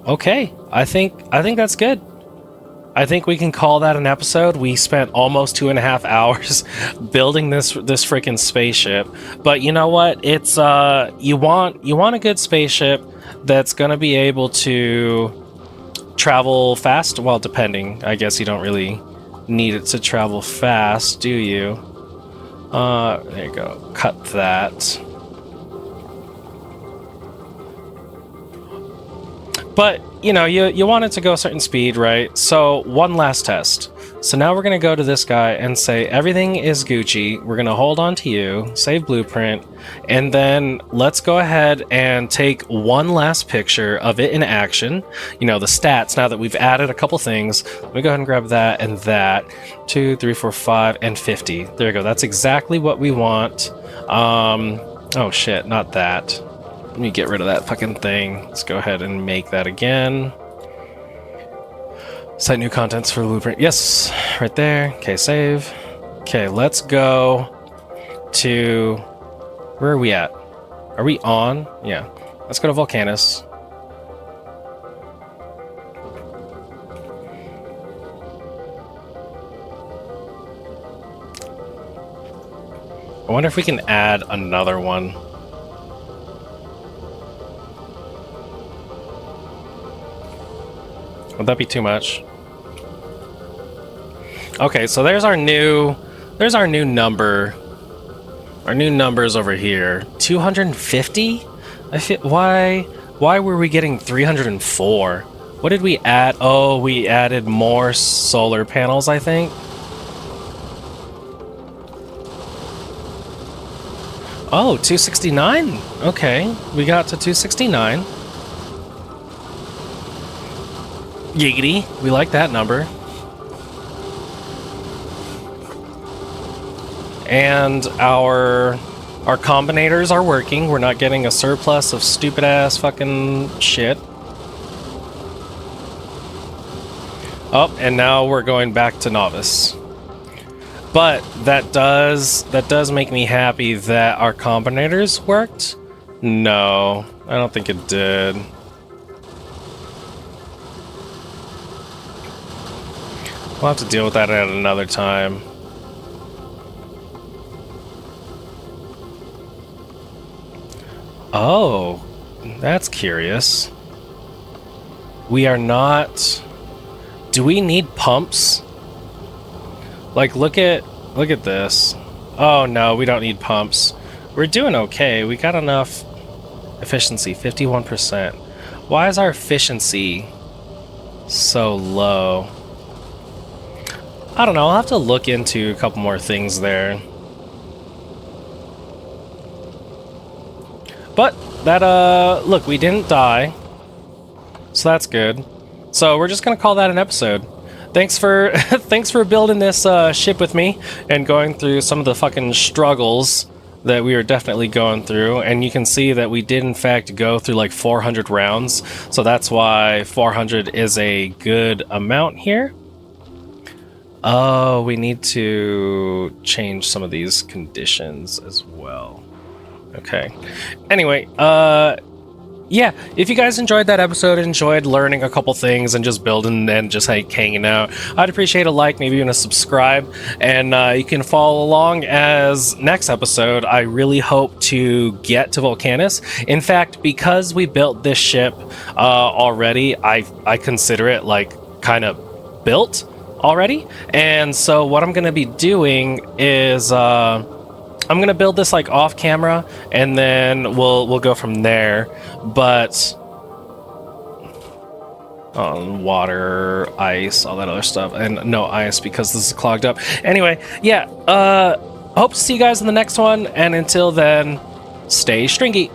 Okay, I think that's good. I think we can call that an episode. We spent almost 2.5 hours building this freaking spaceship. But you know what? It's you want a good spaceship that's gonna be able to travel fast. Well, depending. I guess you don't really need it to travel fast, do you? There you go. Cut that. But, you know, you want it to go a certain speed, right? So, one last test. So now we're going to go to this guy and say everything is Gucci. We're going to hold on to you, save blueprint, and then let's go ahead and take one last picture of it in action. You know, the stats, now that we've added a couple things. Let me go ahead and grab that and that. 2, 3, 4, 5, and 50. There we go. That's exactly what we want. Oh shit, not that. Let me get rid of that fucking thing. Let's go ahead and make that again. Set new contents for the blueprint. Yes, right there. Okay, save. Okay, let's go to... Where are we at? Are we on? Yeah. Let's go to Volcanus. I wonder if we can add another one. Would that be too much? Okay, so there's our new number. Our new numbers over here. 250? I feel, why were we getting 304? What did we add? Oh, we added more solar panels, I think. Oh, 269. Okay, we got to 269. Giggity, we like that number. And our combinators are working. We're not getting a surplus of stupid ass fucking shit. Oh, and now we're going back to novice. But that does make me happy that our combinators worked. No, I don't think it did. We'll have to deal with that at another time. Oh, that's curious. We are not... Do we need pumps? Like, look at this. Oh no, we don't need pumps. We're doing okay. We got enough efficiency, 51%. Why is our efficiency so low? I don't know, I'll have to look into a couple more things there. But that, look, we didn't die. So that's good. So we're just gonna call that an episode. Thanks for thanks for building this ship with me and going through some of the fucking struggles that we are definitely going through. And you can see that we did in fact go through like 400 rounds. So that's why 400 is a good amount here. Oh, we need to change some of these conditions as well. Okay. Anyway, yeah, if you guys enjoyed that episode, enjoyed learning a couple things and just building and just like hanging out, I'd appreciate a like, maybe even a subscribe, and you can follow along as next episode. I really hope to get to Volcanus. In fact, because we built this ship already, I consider it like kind of built already. And so what I'm going to be doing is I'm gonna build this like off camera, and then we'll go from there. But water, ice, all that other stuff, and no ice because this is clogged up. Anyway, yeah. Hope to see you guys in the next one, and until then, stay stringy.